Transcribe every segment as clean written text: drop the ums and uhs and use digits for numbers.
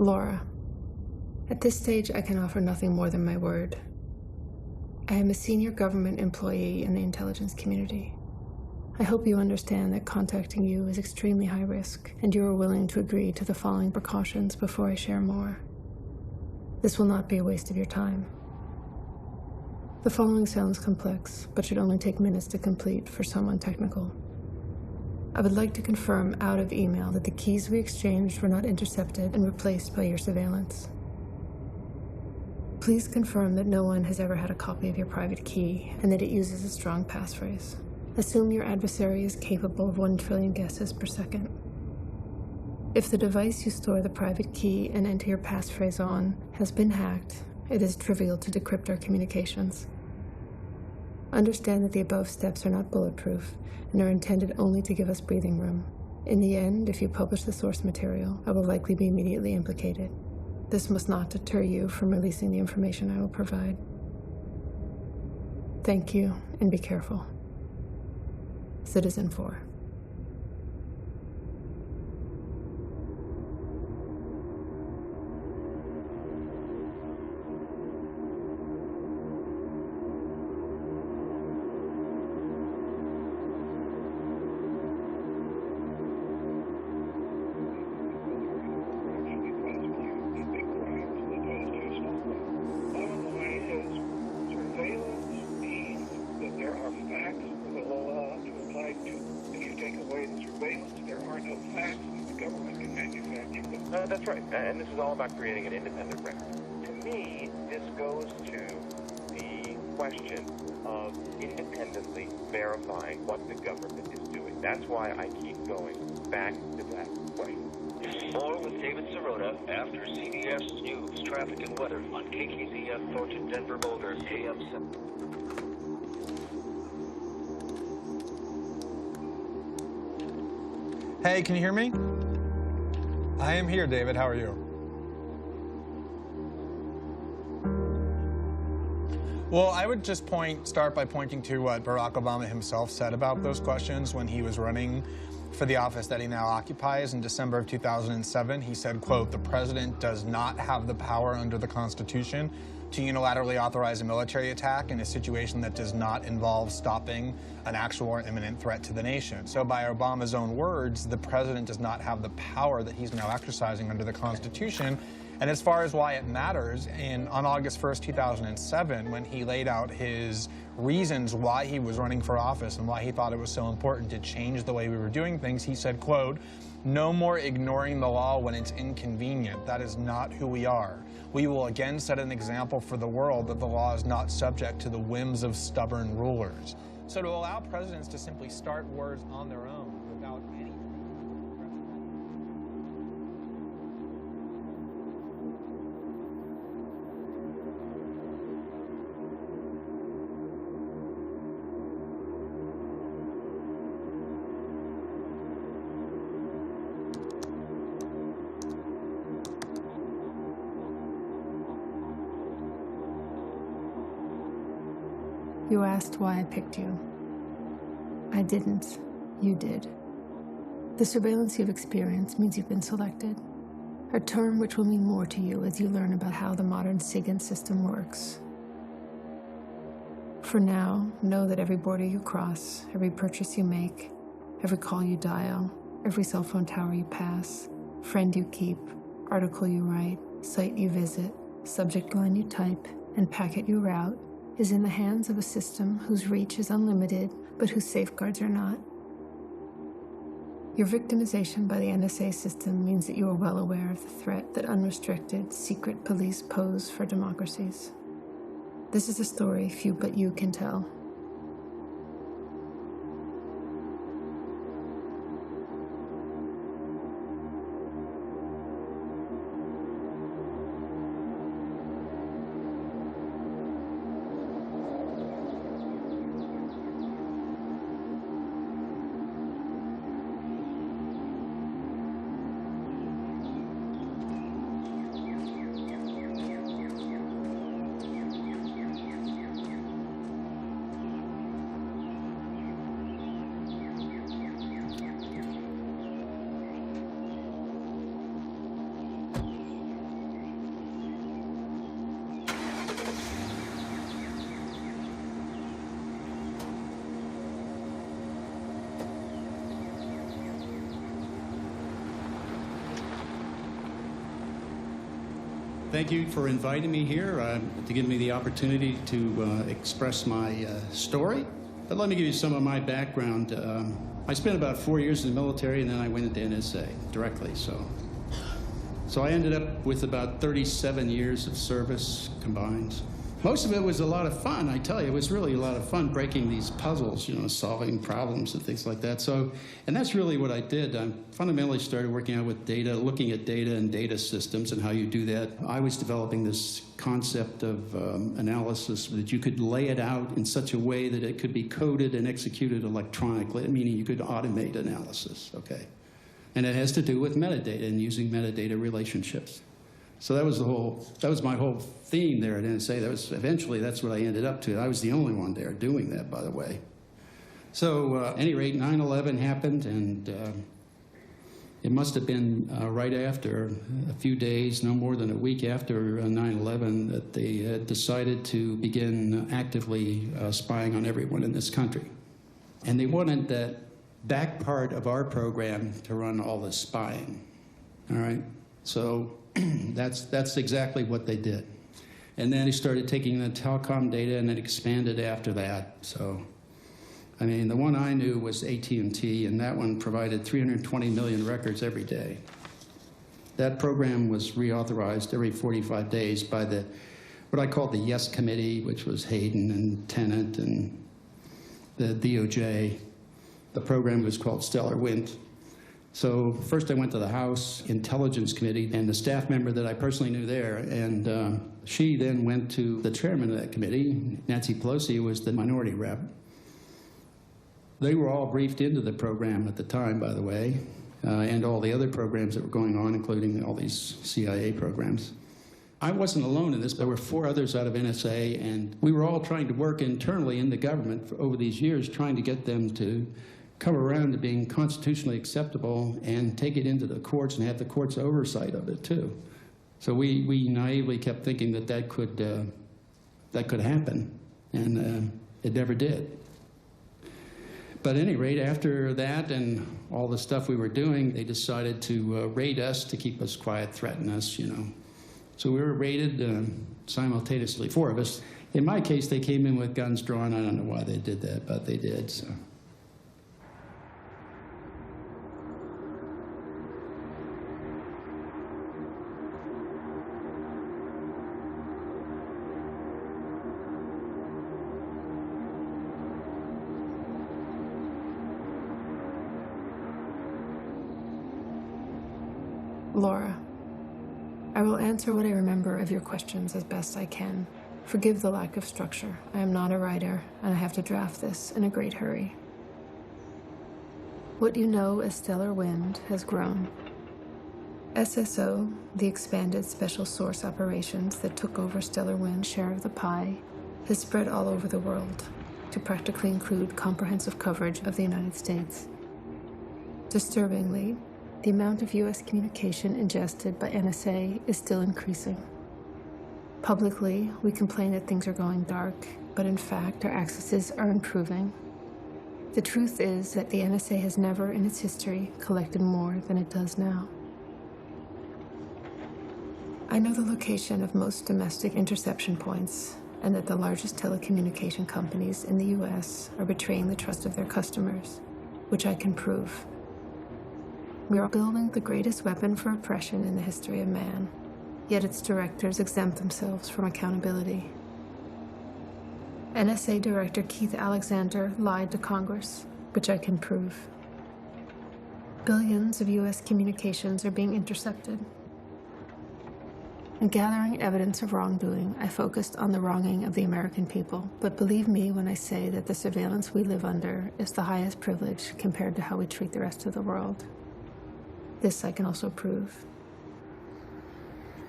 Laura. At this stage, I can offer nothing more than my word. I am a senior government employee in the intelligence community. I hope you understand that contacting you is extremely high risk, and you are willing to agree to the following precautions before I share more. This will not be a waste of your time. The following sounds complex, but should only take minutes to complete for someone technical. I would like to confirm out of email that the keys we exchanged were not intercepted and replaced by your surveillance. Please confirm that no one has ever had a copy of your private key and that it uses a strong passphrase. Assume your adversary is capable of 1 trillion guesses per second. If the device you store the private key and enter your passphrase on has been hacked, it is trivial to decrypt our communications. Understand that the above steps are not bulletproof and are intended only to give us breathing room. In the end, if you publish the source material, I will likely be immediately implicated. This must not deter you from releasing the information I will provide. Thank you, and be careful. Citizenfour. That's right, and this is all about creating an independent record. To me, this goes to the question of independently verifying what the government is doing. That's why I keep going back to that question. More with David Sirota after CBS News traffic and weather on KKZF Thornton, Denver, Boulder, AM 7. Hey, can you hear me? I am here, David. How are you? Well, I would just start by pointing to what Barack Obama himself said about those questions when he was running for the office that he now occupies in December of 2007. He said, quote, "The president does not have the power under the Constitution to unilaterally authorize a military attack in a situation that does not involve stopping an actual or imminent threat to the nation." So by Obama's own words, the president does not have the power that he's now exercising under the Constitution. And as far as why it matters, on August 1st, 2007, when he laid out his reasons why he was running for office and why he thought it was so important to change the way we were doing things, he said, quote, "No more ignoring the law when it's inconvenient. That is not who we are. We will again set an example for the world that the law is not subject to the whims of stubborn rulers." So to allow presidents to simply start wars on their own without any... You asked why I picked you. I didn't. You did. The surveillance you've experienced means you've been selected, a term which will mean more to you as you learn about how the modern SIGINT system works. For now, know that every border you cross, every purchase you make, every call you dial, every cell phone tower you pass, friend you keep, article you write, site you visit, subject line you type, and packet you route is in the hands of a system whose reach is unlimited, but whose safeguards are not. Your victimization by the NSA system means that you are well aware of the threat that unrestricted, secret police pose for democracies. This is a story few but you can tell. Thank you for inviting me here to give me the opportunity to express my story. But let me give you some of my background. I spent about 4 years in the military, and then I went into NSA directly. So I ended up with about 37 years of service combined. Most of it was a lot of fun, I tell you. It was really a lot of fun breaking these puzzles, you know, solving problems and things like that. And that's really what I did. I fundamentally started working out with data, looking at data and data systems and how you do that. I was developing this concept of analysis that you could lay it out in such a way that it could be coded and executed electronically, meaning you could automate analysis, okay? And it has to do with metadata and using metadata relationships. So that was my whole theme there at NSA. Eventually that's what I ended up to. I was the only one there doing that, by the way. So at any rate, 9/11 happened, and it must have been right after, a few days, no more than a week after 9/11, that they had decided to begin actively spying on everyone in this country. And they wanted that back part of our program to run all the spying, all right? So that's exactly what they did. And then they started taking the telecom data, and it expanded after that. So, I mean, the one I knew was AT&T, and that one provided 320 million records every day. That program was reauthorized every 45 days by what I called the Yes Committee, which was Hayden and Tennant and the DOJ. The program was called Stellar Wind. So first I went to the House Intelligence Committee and the staff member that I personally knew there, and she then went to the chairman of that committee, Nancy Pelosi, who was the minority rep. They were all briefed into the program at the time, by the way, and all the other programs that were going on, including all these CIA programs. I wasn't alone in this. There were 4 others out of NSA, and we were all trying to work internally in the government over these years, trying to get them to come around to being constitutionally acceptable and take it into the courts and have the courts oversight of it too. So we naively kept thinking that could happen, and it never did. But at any rate, after that and all the stuff we were doing, they decided to raid us to keep us quiet, threaten us, you know. So we were raided simultaneously, 4 of us. In my case, they came in with guns drawn. I don't know why they did that, but they did, so. Laura, I will answer what I remember of your questions as best I can. Forgive the lack of structure. I am not a writer, and I have to draft this in a great hurry. What you know as Stellar Wind has grown. SSO, the expanded special source operations that took over Stellar Wind's share of the pie, has spread all over the world to practically include comprehensive coverage of the United States. Disturbingly, the amount of U.S. communication ingested by NSA is still increasing. Publicly, we complain that things are going dark, but in fact, our accesses are improving. The truth is that the NSA has never in its history collected more than it does now. I know the location of most domestic interception points, and that the largest telecommunication companies in the U.S. are betraying the trust of their customers, which I can prove. We are building the greatest weapon for oppression in the history of man, yet its directors exempt themselves from accountability. NSA Director Keith Alexander lied to Congress, which I can prove. Billions of U.S. communications are being intercepted. In gathering evidence of wrongdoing, I focused on the wronging of the American people, but believe me when I say that the surveillance we live under is the highest privilege compared to how we treat the rest of the world. This I can also prove.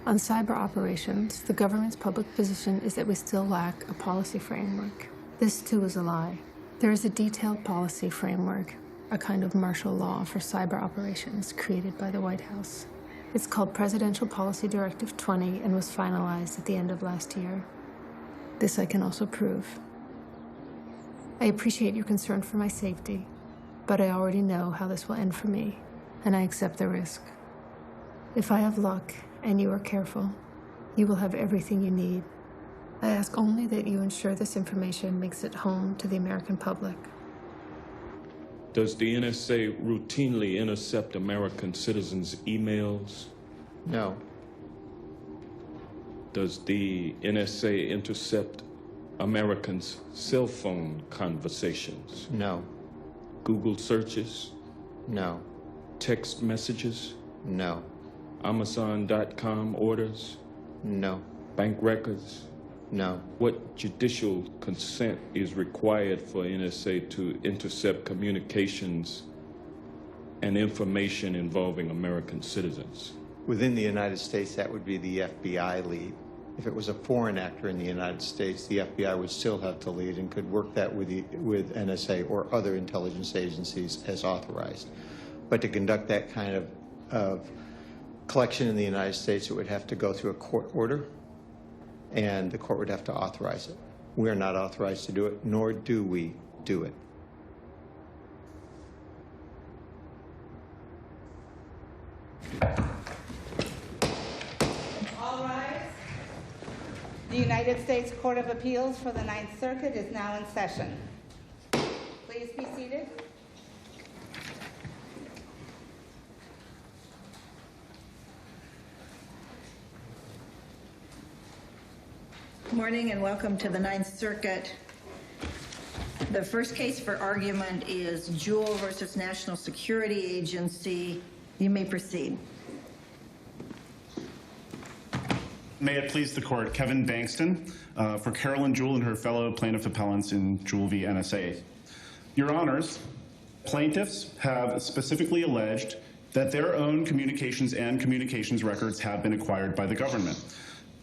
On cyber operations, the government's public position is that we still lack a policy framework. This too is a lie. There is a detailed policy framework, a kind of martial law for cyber operations created by the White House. It's called Presidential Policy Directive 20 and was finalized at the end of last year. This I can also prove. I appreciate your concern for my safety, but I already know how this will end for me, and I accept the risk. If I have luck and you are careful, You will have everything you need. I ask only that you ensure this information makes it home to the American public. Does the NSA routinely intercept American citizens' emails? No. Does the NSA intercept Americans' cell phone conversations? No. Google searches? No. Text messages? No. Amazon.com orders? No. Bank records? No. What judicial consent is required for NSA to intercept communications and information involving American citizens? Within the United States, that would be the FBI lead. If it was a foreign actor in the United States, the FBI would still have to lead and could work that with NSA or other intelligence agencies as authorized. But to conduct that kind of collection in the United States, it would have to go through a court order, and the court would have to authorize it. We are not authorized to do it, nor do we do it. All rise. The United States Court of Appeals for the Ninth Circuit is now in session. Please be seated. Good morning and welcome to the Ninth Circuit. The first case for argument is Jewell versus National Security Agency. You may proceed. May it please the court, Kevin Bankston for Carolyn Jewell and her fellow plaintiff appellants in Jewell v. NSA. Your honors, plaintiffs have specifically alleged that their own communications and communications records have been acquired by the government.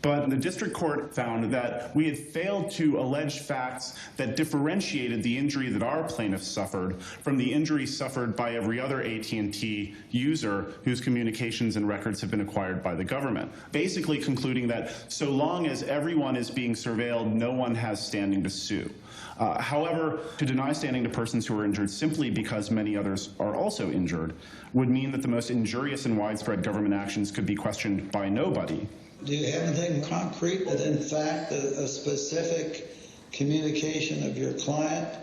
But the district court found that we had failed to allege facts that differentiated the injury that our plaintiffs suffered from the injury suffered by every other AT&T user whose communications and records have been acquired by the government, basically concluding that so long as everyone is being surveilled, no one has standing to sue. However, to deny standing to persons who are injured simply because many others are also injured would mean that the most injurious and widespread government actions could be questioned by nobody. Do you have anything concrete that, in fact, a specific communication of your client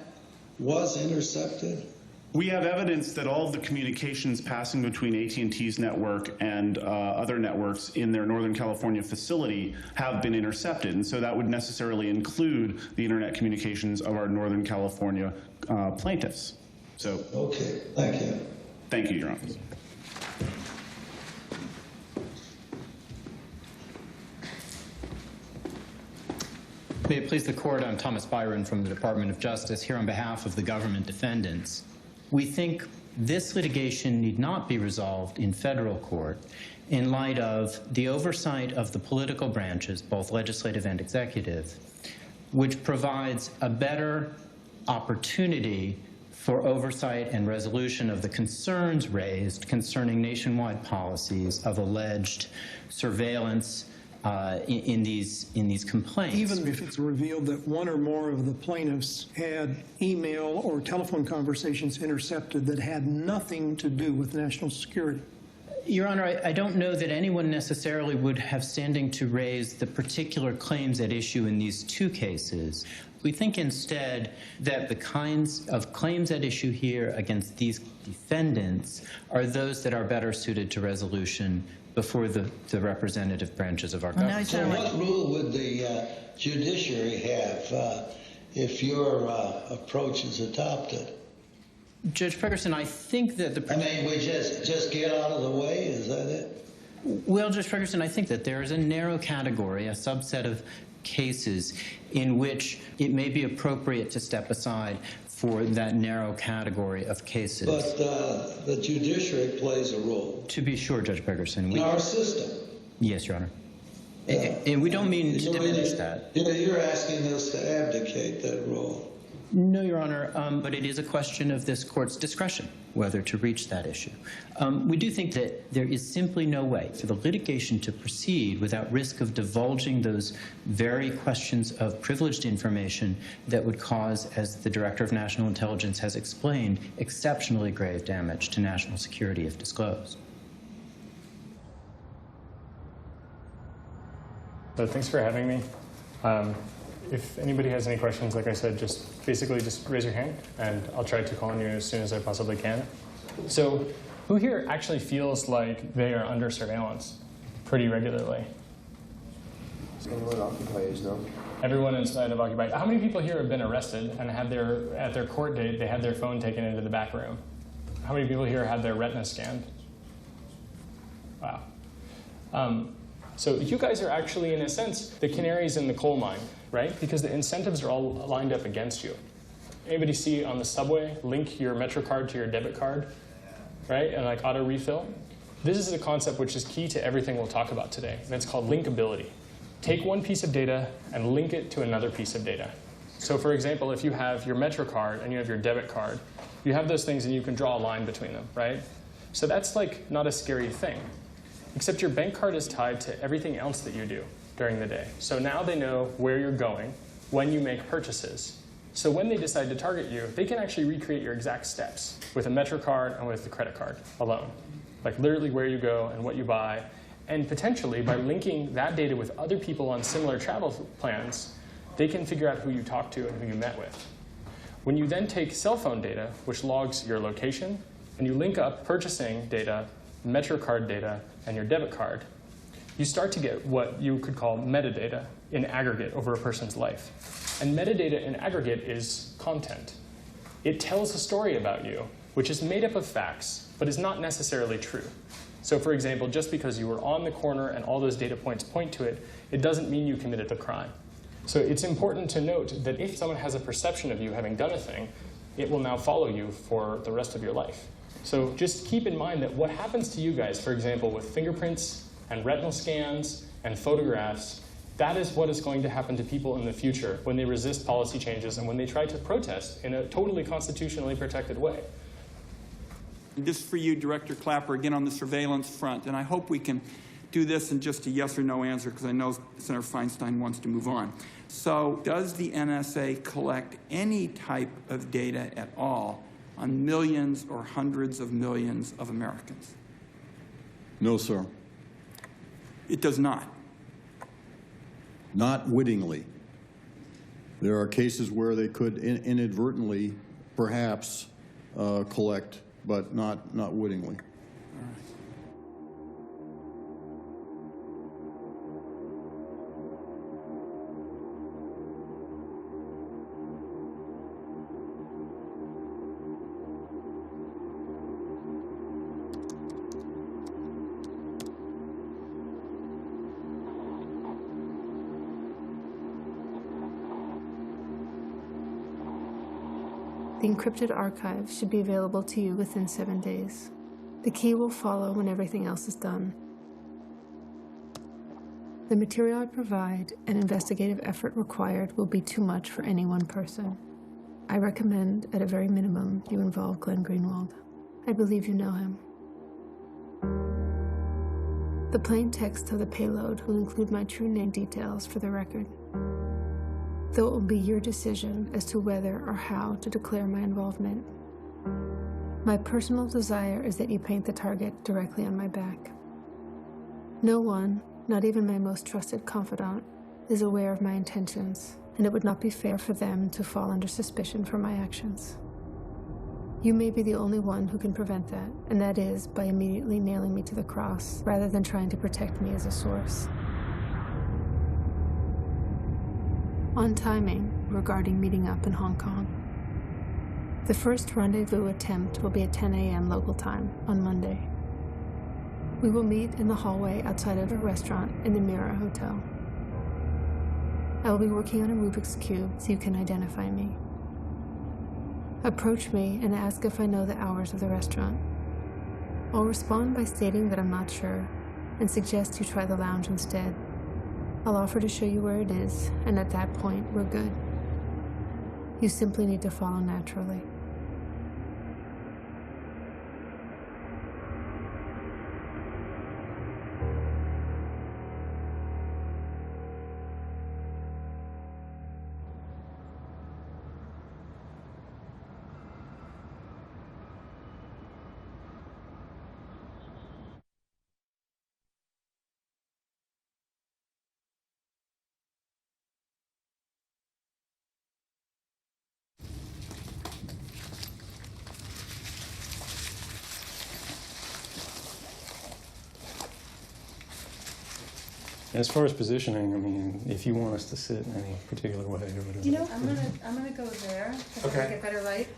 was intercepted? We have evidence that all of the communications passing between AT&T's network and other networks in their Northern California facility have been intercepted, and so that would necessarily include the internet communications of our Northern California plaintiffs. So, okay, thank you. Thank you, Your Honor. May it please the court, I'm Thomas Byron from the Department of Justice, here on behalf of the government defendants. We think this litigation need not be resolved in federal court in light of the oversight of the political branches, both legislative and executive, which provides a better opportunity for oversight and resolution of the concerns raised concerning nationwide policies of alleged surveillance in these complaints. Even if it's revealed that one or more of the plaintiffs had email or telephone conversations intercepted that had nothing to do with national security? Your Honor, I don't know that anyone necessarily would have standing to raise the particular claims at issue in these two cases. We think instead that the kinds of claims at issue here against these defendants are those that are better suited to resolution before the representative branches of our government. So what rule would the judiciary have if your approach is adopted? Judge Ferguson, I think that the... I mean, we just get out of the way, is that it? Well, Judge Ferguson, I think that there is a narrow category, a subset of cases in which it may be appropriate to step aside for that narrow category of cases. But the judiciary plays a role. To be sure, Judge Ferguson. In our system. Yes, Your Honor. And we don't mean to diminish that. You're asking us to abdicate that role. No, Your Honor, but it is a question of this court's discretion whether to reach that issue. We do think that there is simply no way for the litigation to proceed without risk of divulging those very questions of privileged information that would cause, as the Director of National Intelligence has explained, exceptionally grave damage to national security if disclosed. So thanks for having me. If anybody has any questions, like I said, just raise your hand, and I'll try to call on you as soon as I possibly can. So who here actually feels like they are under surveillance pretty regularly? Everyone occupies, no? Everyone inside of Occupy. How many people here have been arrested and had at their court date, they had their phone taken into the back room? How many people here had their retina scanned? Wow. So you guys are actually, in a sense, the canaries in the coal mine, right? Because the incentives are all lined up against you. Anybody see on the subway, link your MetroCard to your debit card, right? And like auto refill? This is a concept which is key to everything we'll talk about today, and it's called linkability. Take one piece of data and link it to another piece of data. So for example, if you have your MetroCard and you have your debit card, you have those things and you can draw a line between them, right? So that's like not a scary thing. Except your bank card is tied to everything else that you do during the day. So now they know where you're going when you make purchases. So when they decide to target you, they can actually recreate your exact steps with a MetroCard and with the credit card alone. Like literally where you go and what you buy. And potentially by linking that data with other people on similar travel plans, they can figure out who you talked to and who you met with. When you then take cell phone data, which logs your location, and you link up purchasing data, MetroCard data, and your debit card, you start to get what you could call metadata in aggregate over a person's life. And metadata in aggregate is content. It tells a story about you, which is made up of facts, but is not necessarily true. So for example, just because you were on the corner and all those data points point to it, it doesn't mean you committed the crime. So it's important to note that if someone has a perception of you having done a thing, it will now follow you for the rest of your life. So just keep in mind that what happens to you guys, for example, with fingerprints and retinal scans and photographs, that is what is going to happen to people in the future when they resist policy changes and when they try to protest in a totally constitutionally protected way. This for you, Director Clapper, again on the surveillance front, and I hope we can do this in just a yes or no answer because I know Senator Feinstein wants to move on. So does the NSA collect any type of data at all on millions or hundreds of millions of Americans? No, sir. It does not? Not wittingly. There are cases where they could inadvertently, perhaps, collect, but not wittingly. The encrypted archive should be available to you within 7 days. The key will follow when everything else is done. The material I provide and investigative effort required will be too much for any one person. I recommend, at a very minimum, you involve Glenn Greenwald. I believe you know him. The plain text of the payload will include my true name details for the record, though it will be your decision as to whether or how to declare my involvement. My personal desire is that you paint the target directly on my back. No one, not even my most trusted confidant, is aware of my intentions, and it would not be fair for them to fall under suspicion for my actions. You may be the only one who can prevent that, and that is by immediately nailing me to the cross, rather than trying to protect me as a source. On timing regarding meeting up in Hong Kong. The first rendezvous attempt will be at 10 a.m. local time on Monday. We will meet in the hallway outside of a restaurant in the Mirror Hotel. I will be working on a Rubik's Cube so you can identify me. Approach me and ask if I know the hours of the restaurant. I'll respond by stating that I'm not sure and suggest you try the lounge instead. I'll offer to show you where it is, and at that point, we're good. You simply need to follow naturally. As far as positioning, I mean, if you want us to sit in any particular way or whatever. You know, I'm gonna go there. Okay. To get better light.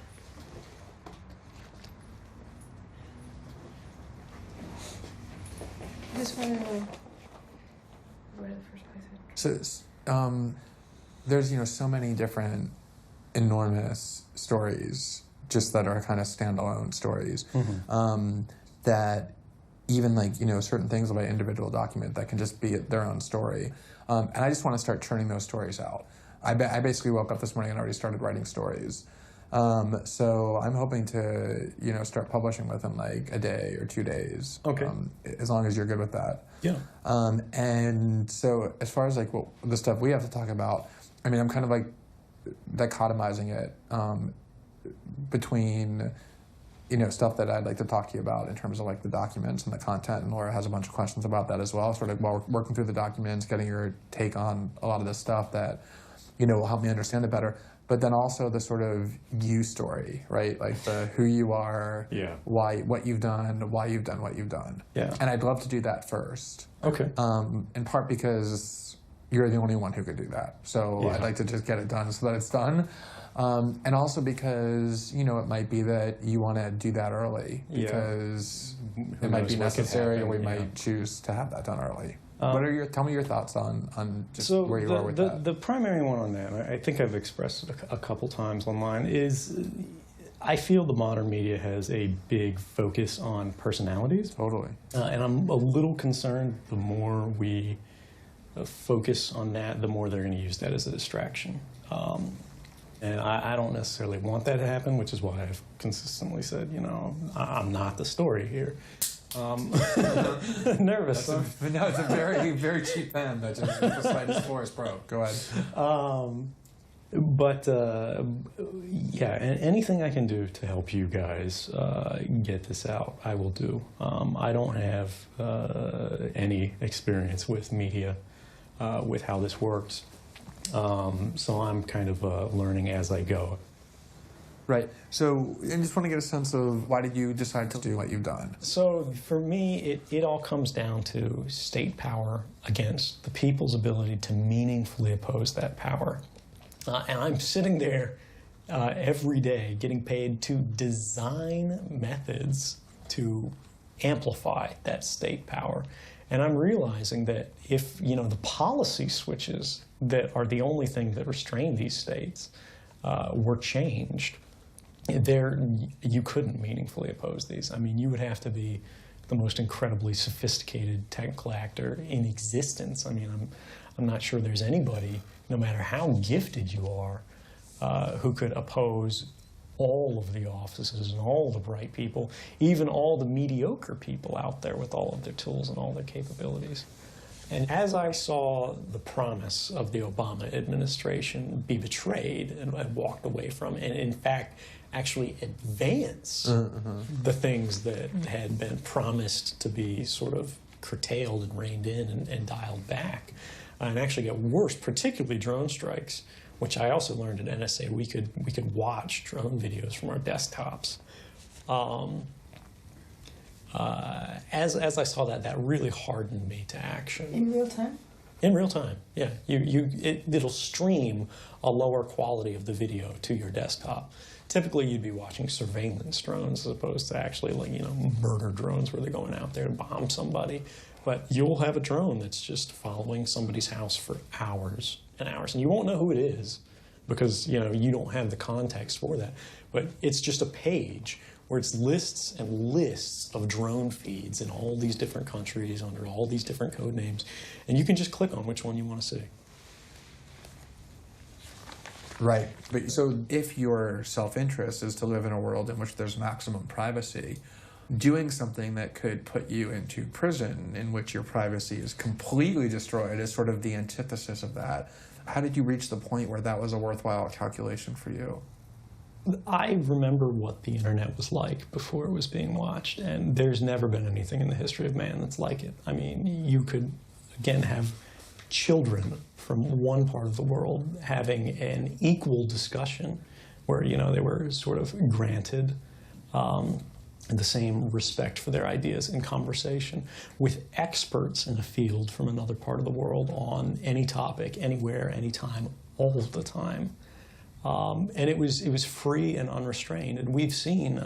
Just want to know where the first place is. So, there's, so many different enormous stories just that are kind of standalone stories that even certain things about individual document that can just be their own story. And I just want to start churning those stories out. I basically woke up this morning and already started writing stories. So I'm hoping to, start publishing within a day or 2 days. Okay. As long as you're good with that. Yeah. And so as far as the stuff we have to talk about, I mean, I'm kind of dichotomizing it between stuff that I'd like to talk to you about in terms of the documents and the content, and Laura has a bunch of questions about that as well. Sort of while we're working through the documents, getting your take on a lot of this stuff that will help me understand it better. But then also the sort of you story, right? The who you are, why, what you've done, why you've done what you've done. Yeah. And I'd love to do that first. Okay. In part because you're the only one who could do that. So I'd like to just get it done so that it's done. And also because, it might be that you want to do that early because it might be necessary, or we might choose to have that done early. Tell me your thoughts on just where you are with that. The primary one on that, I think I've expressed it a couple times online, is I feel the modern media has a big focus on personalities. Totally. And I'm a little concerned the more we focus on that, the more they're going to use that as a distraction. And I don't necessarily want that to happen, which is why I've consistently said, I'm not the story here. Nervous. No, it's a very, very cheap pen that just the slightest force broke. Go ahead. Yeah, and anything I can do to help you guys get this out, I will do. I don't have any experience with media, with how this works. So I'm kind of learning as I go. Right. So I just want to get a sense of why did you decide to do what you've done? So for me, it all comes down to state power against the people's ability to meaningfully oppose that power. And I'm sitting there every day getting paid to design methods to amplify that state power. And I'm realizing that if, the policy switches that are the only thing that restrain these states were changed, you couldn't meaningfully oppose these. I mean, you would have to be the most incredibly sophisticated technical actor in existence. I mean, I'm not sure there's anybody, no matter how gifted you are, who could oppose all of the offices and all the bright people, even all the mediocre people out there with all of their tools and all their capabilities. And as I saw the promise of the Obama administration be betrayed and I walked away from, and in fact actually advance the things that had been promised to be sort of curtailed and reined in and dialed back, and actually get worse, particularly drone strikes, which I also learned at NSA we could watch drone videos from our desktops. As I saw that really hardened me to action. In real time? In real time, yeah. It'll stream a lower quality of the video to your desktop. Typically, you'd be watching surveillance drones as opposed to actually, murder drones where they're going out there to bomb somebody. But you'll have a drone that's just following somebody's house for hours and hours, and you won't know who it is because, you don't have the context for that. But it's just a page where it's lists and lists of drone feeds in all these different countries under all these different code names, and you can just click on which one you want to see. Right. But so if your self-interest is to live in a world in which there's maximum privacy, doing something that could put you into prison in which your privacy is completely destroyed is sort of the antithesis of that. How did you reach the point where that was a worthwhile calculation for you? I remember what the internet was like before it was being watched, and there's never been anything in the history of man that's like it. I mean, you could, again, have children from one part of the world having an equal discussion where, they were sort of granted the same respect for their ideas in conversation with experts in a field from another part of the world on any topic, anywhere, anytime, all the time. And it was free and unrestrained. And we've seen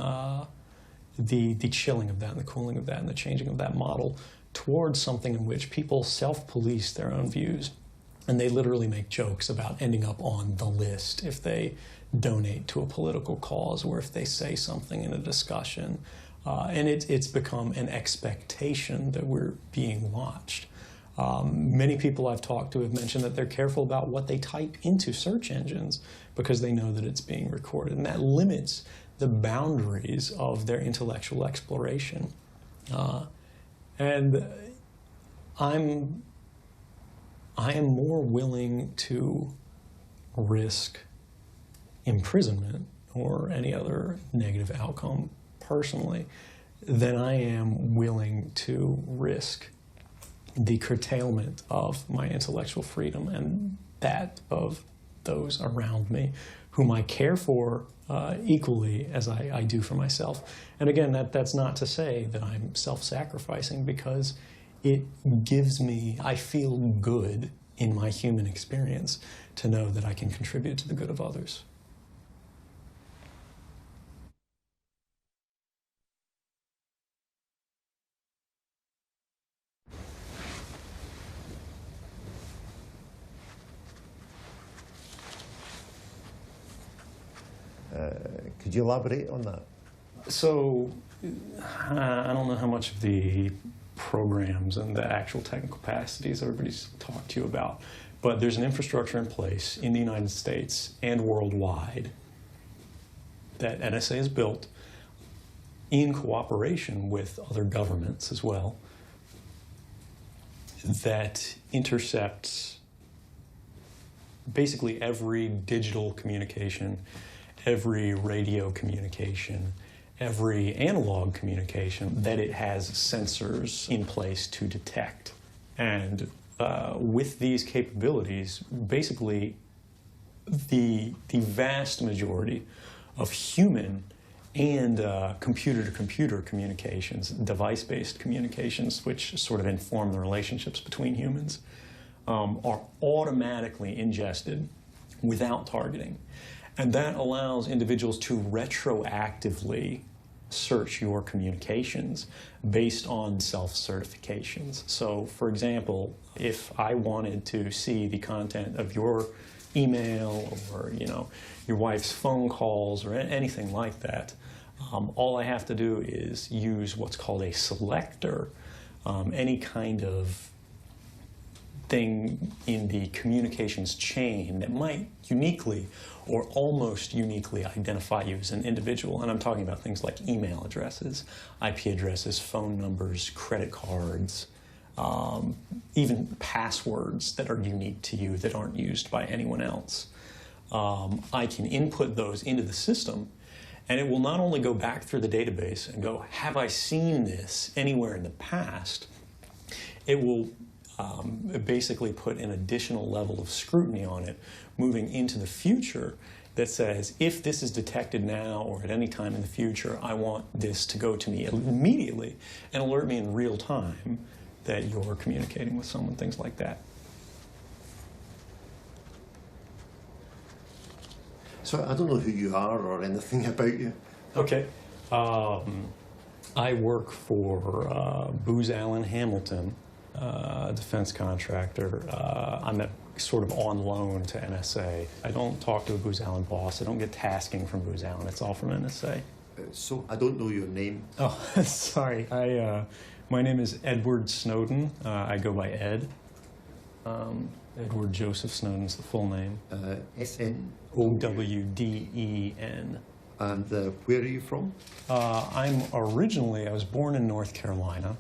the chilling of that and the cooling of that and the changing of that model towards something in which people self-police their own views. And they literally make jokes about ending up on the list if they donate to a political cause or if they say something in a discussion. And it's become an expectation that we're being watched. Many people I've talked to have mentioned that they're careful about what they type into search engines because they know that it's being recorded. And that limits the boundaries of their intellectual exploration. And I am more willing to risk imprisonment or any other negative outcome personally than I am willing to risk the curtailment of my intellectual freedom and that of those around me whom I care for equally as I do for myself. And again, that's not to say that I'm self-sacrificing, because it gives me, I feel good in my human experience to know that I can contribute to the good of others. Could you elaborate on that? So, I don't know how much of the programs and the actual technical capacities everybody's talked to you about, but there's an infrastructure in place in the United States and worldwide that NSA has built in cooperation with other governments as well that intercepts basically every digital communication, every radio communication, every analog communication that it has sensors in place to detect. And with these capabilities, basically the vast majority of human and computer-to-computer communications, device-based communications, which sort of inform the relationships between humans, are automatically ingested without targeting. And that allows individuals to retroactively search your communications based on self-certifications. So, for example, if I wanted to see the content of your email or, your wife's phone calls or anything like that, all I have to do is use what's called a selector, any kind of thing in the communications chain that might uniquely or almost uniquely identify you as an individual. And I'm talking about things like email addresses, IP addresses, phone numbers, credit cards, even passwords that are unique to you that aren't used by anyone else. I can input those into the system, and it will not only go back through the database and go, have I seen this anywhere in the past? It will basically put an additional level of scrutiny on it moving into the future that says, if this is detected now or at any time in the future, I want this to go to me immediately and alert me in real time that you're communicating with someone, things like that. So I don't know who you are or anything about you. Okay. I work for Booz Allen Hamilton, a defense contractor. I'm sort of on loan to NSA. I don't talk to a Booz Allen boss. I don't get tasking from Booz Allen. It's all from NSA. So I don't know your name. Oh, sorry. My name is Edward Snowden. I go by Ed. Edward Joseph Snowden is the full name. S-N? O-W-D-E-N. And where are you from? I was born in North Carolina,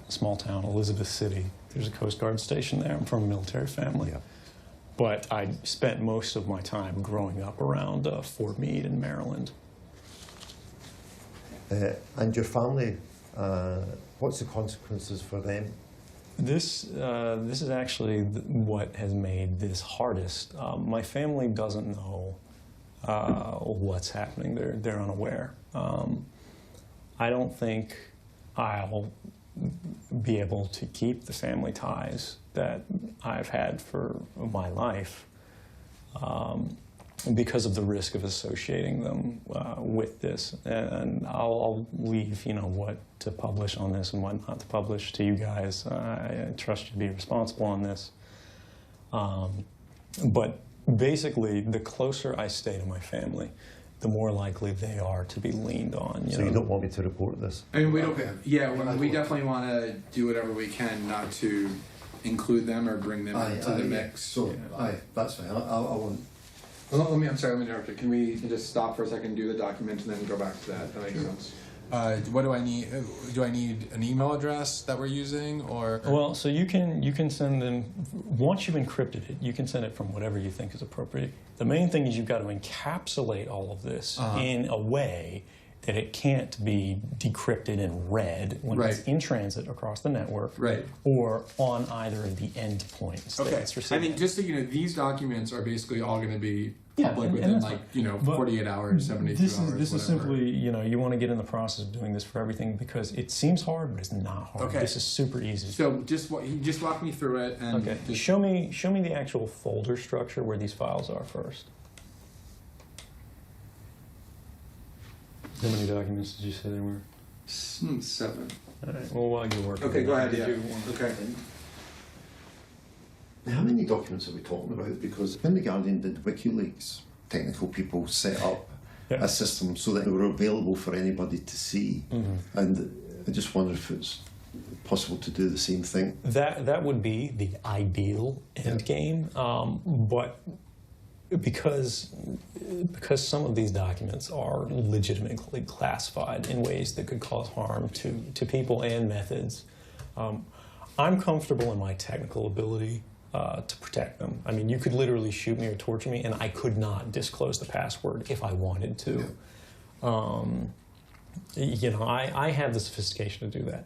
small town, Elizabeth City. There's a Coast Guard station there. I'm from a military family. Yeah. But I spent most of my time growing up around Fort Meade in Maryland. And your family, what's the consequences for them? This is actually what has made this hardest. My family doesn't know what's happening. They're unaware. I don't think I'll be able to keep the family ties that I've had for my life because of the risk of associating them with this. And I'll leave, what to publish on this and what not to publish to you guys. I trust you to be responsible on this. But basically, the closer I stay to my family, the more likely they are to be leaned on. So you don't want me to report this? I mean, we don't. Yeah, we definitely want to do whatever we can not to include them or bring them into the mix. So, that's fine. I won't. I'm sorry, let me interrupt you. Can we just stop for a second, do the document, and then go back to that? That makes sense. What do I need? Do I need an email address that we're using, or? Well, so you can send them, once you've encrypted it, you can send it from whatever you think is appropriate. The main thing is you've got to encapsulate all of this in a way that it can't be decrypted and read when it's in transit across the network, or on either of the endpoints. Okay. I mean, just so you know, these documents are basically all going to be public within 48 hours, 72 hours. This is simply, you want to get in the process of doing this for everything because it seems hard, but it's not hard. Okay. This is super easy. So just walk me through it. And show me the actual folder structure where these files are first. How many documents did you say there were? 7. All right. Well, while you're working. Okay, go ahead. Okay. How many documents are we talking about? Because when The Guardian did WikiLeaks, technical people set up a system so that they were available for anybody to see. And I just wonder if it's possible to do the same thing. That would be the ideal end game, but because some of these documents are legitimately classified in ways that could cause harm to people and methods, I'm comfortable in my technical ability to protect them. I mean, you could literally shoot me or torture me, and I could not disclose the password if I wanted to. I have the sophistication to do that.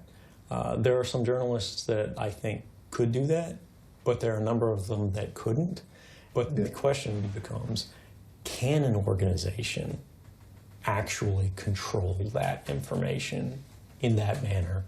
There are some journalists that I think could do that, but there are a number of them that couldn't. But the question becomes, can an organization actually control that information in that manner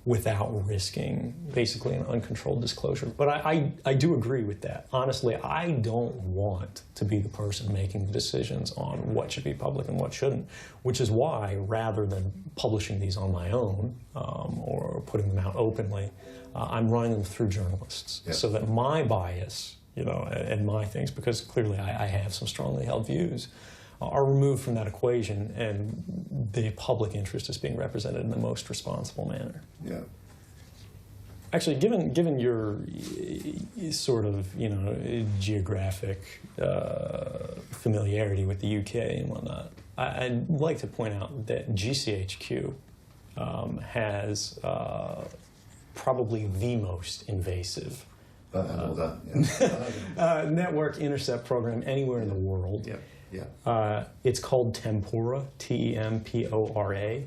without risking basically an uncontrolled disclosure? But I do agree with that. Honestly, I don't want to be the person making the decisions on what should be public and what shouldn't, which is why, rather than publishing these on my own or putting them out openly, I'm running them through journalists so that my bias, and my things, because clearly I have some strongly held views, are removed from that equation, and the public interest is being represented in the most responsible manner. Yeah. Actually, given your sort of geographic familiarity with the UK and whatnot, I'd like to point out that GCHQ has probably the most invasive network intercept program anywhere in the world. It's called Tempora, Tempora,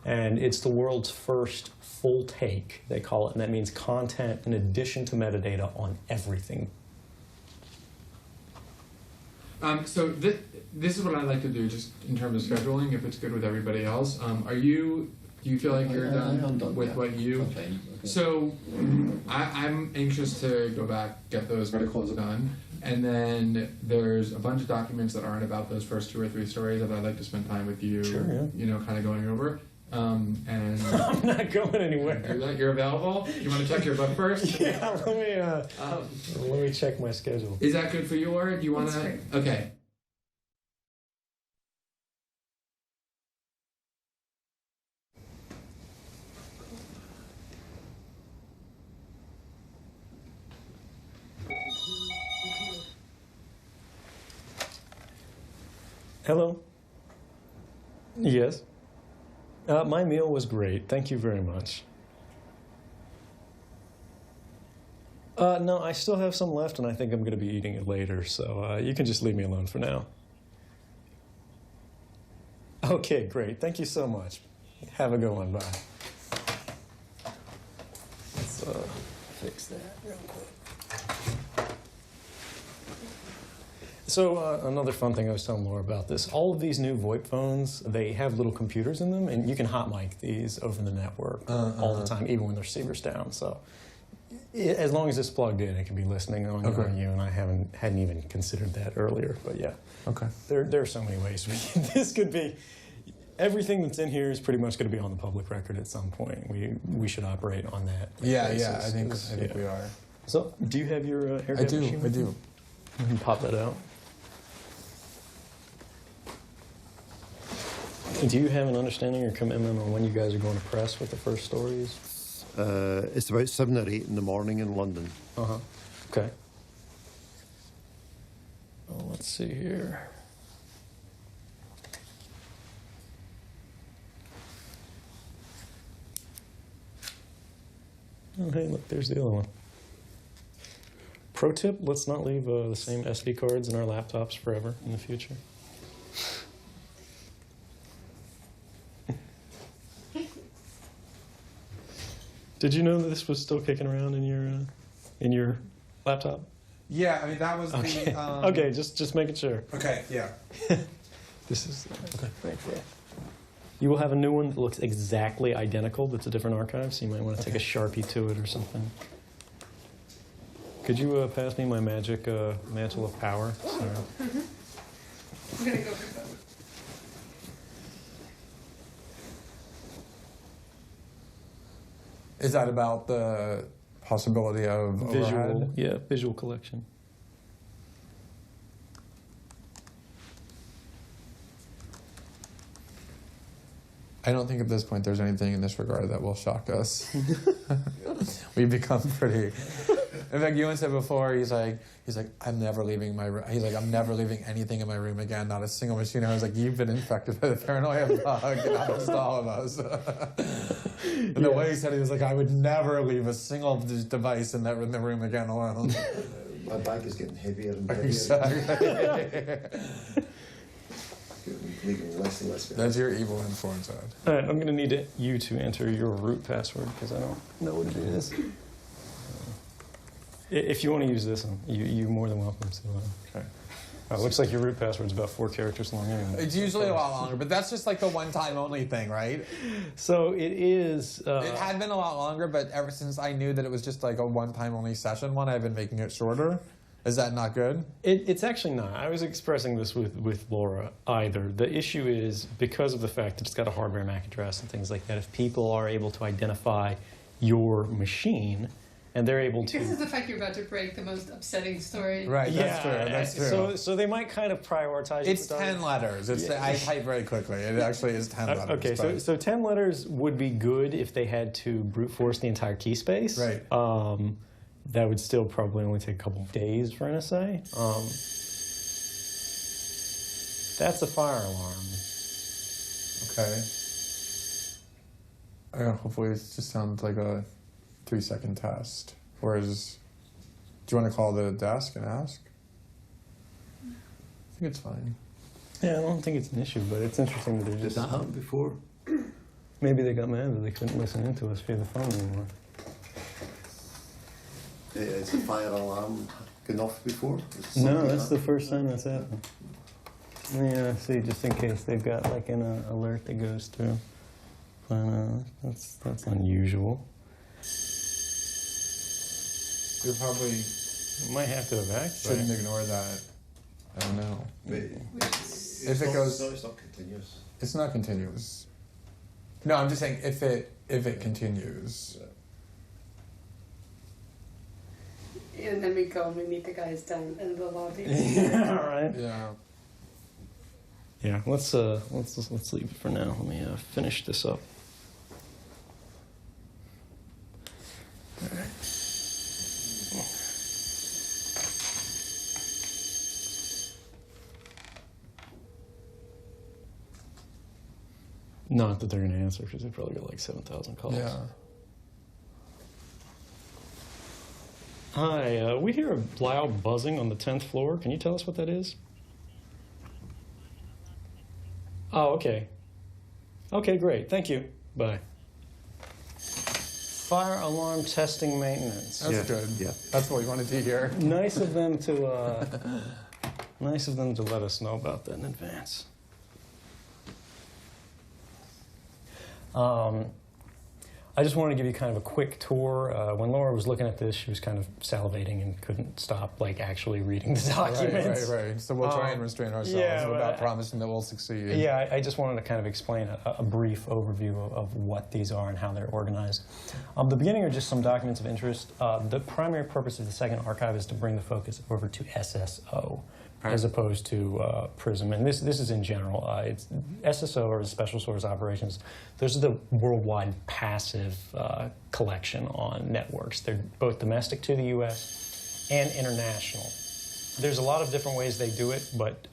and it's the world's first full take, they call it, and that means content in addition to metadata on everything. So this is what I'd like to do, just in terms of scheduling, if it's good with everybody else. Do you feel like you're done with what you? Okay. So I'm anxious to go back, get those articles done, and then there's a bunch of documents that aren't about those first 2 or 3 stories that I'd like to spend time with you, kind of going over. And I'm not going anywhere. Do that. You're available. You want to check your book first? Yeah, let me check my schedule. Is that good for you, or do you want to? Okay. Hello? Yes? My meal was great. Thank you very much. No, I still have some left, and I think I'm going to be eating it later, so you can just leave me alone for now. Okay, great. Thank you so much. Have a good one. Bye. Let's fix that real quick. So another fun thing I was telling Laura about this, all of these new VoIP phones, they have little computers in them, and you can hot mic these over the network all the time, even when the receiver's down. So as long as it's plugged in, it can be listening on you, and I hadn't even considered that earlier, but yeah. Okay. There are so many ways. This could be, everything that's in here is pretty much going to be on the public record at some point. We should operate on that. Yeah, basis. I think we are. So, do you have your air gap machine? I do. You can pop that out. Do you have an understanding or commitment on when you guys are going to press with the first stories? It's about 7 or 8 in the morning in London. Okay. Well, let's see here. Oh, hey, look, there's the other one. Pro tip, let's not leave the same SD cards in our laptops forever in the future. Did you know that this was still kicking around in your laptop? Yeah, I mean, that was okay. the... Okay, just making sure. Okay, yeah. This is right there. You will have a new one that looks exactly identical, but it's a different archive, so you might want to take a Sharpie to it or something. Could you pass me my magic mantle of power? Sorry. I'm going to go for both. Is that about the possibility of visual? overhead? Yeah, visual collection. I don't think at this point there's anything in this regard that will shock us. We've become pretty... In fact, Ewan said before, he's like, I'm never leaving my room. He's like, I'm never leaving anything in my room again, not a single machine. I was like, you've been infected by the paranoia bug, and that was all of us. And the way he said it, he was like, I would never leave a single device in the room again alone. My bag is getting heavier and heavier. Exactly. Less and less. That's your evil influence. All right, I'm going to need you to enter your root password because I don't know what it is. If you want to use this one, you're more than welcome to. Okay. Looks like your root password's about 4 characters long anyway. It's usually a lot longer, but that's just like the one-time only thing, right? So it is... it had been a lot longer, but ever since I knew that it was just like a one-time only session one, I've been making it shorter. Is that not good? It's actually not. I was expressing this with Laura either. The issue is because of the fact that it's got a hardware MAC address and things like that, if people are able to identify your machine, and they're able to... This is the fact you're about to break the most upsetting story. Right, that's true, that's true. So they might kind of prioritize... It's 10 letters. I type very quickly. It actually is 10 letters. Okay, so 10 letters would be good if they had to brute force the entire key space. Right. That would still probably only take a couple of days for NSA. That's a fire alarm. Okay. Hopefully it just sounds like a 3-second test. Whereas, do you want to call the desk and ask? I think it's fine. Yeah, I don't think it's an issue, but it's interesting that they're just... Did that happen before? Maybe they got mad that they couldn't listen into us via the phone anymore. Is the fire alarm gone off before? No, that's the first time that's happened. Yeah, see, just in case they've got like an alert that goes through. But that's unusual. You probably might have to evacuate. Shouldn't ignore that. I don't know. If it goes, no, it's not continuous. It's not continuous. No, I'm just saying if it continues. And then we go and we meet the guys down in the lobby. Yeah, all right. Yeah. Yeah, let's leave it for now. Let me finish this up. All right. Not that they're going to answer because they probably got like 7,000 calls. Yeah. Hi, we hear a loud buzzing on the 10th floor. Can you tell us what that is? Oh, okay. Okay, great. Thank you. Bye. Fire alarm testing maintenance. That's good. Yeah. That's what we wanted to hear. Nice of them to Nice of them to let us know about that in advance. I just wanted to give you kind of a quick tour. When Laura was looking at this, she was kind of salivating and couldn't stop, like, actually reading the documents. Right. So we'll try and restrain ourselves without promising that we'll succeed. Yeah, I just wanted to kind of explain a brief overview of what these are and how they're organized. The beginning are just some documents of interest. The primary purpose of the second archive is to bring the focus over to SSO. As opposed to PRISM. And this is in general. It's SSO, or Special Source Operations. Those are the worldwide passive collection on networks. They're both domestic to the U.S. and international. There's a lot of different ways they do it, but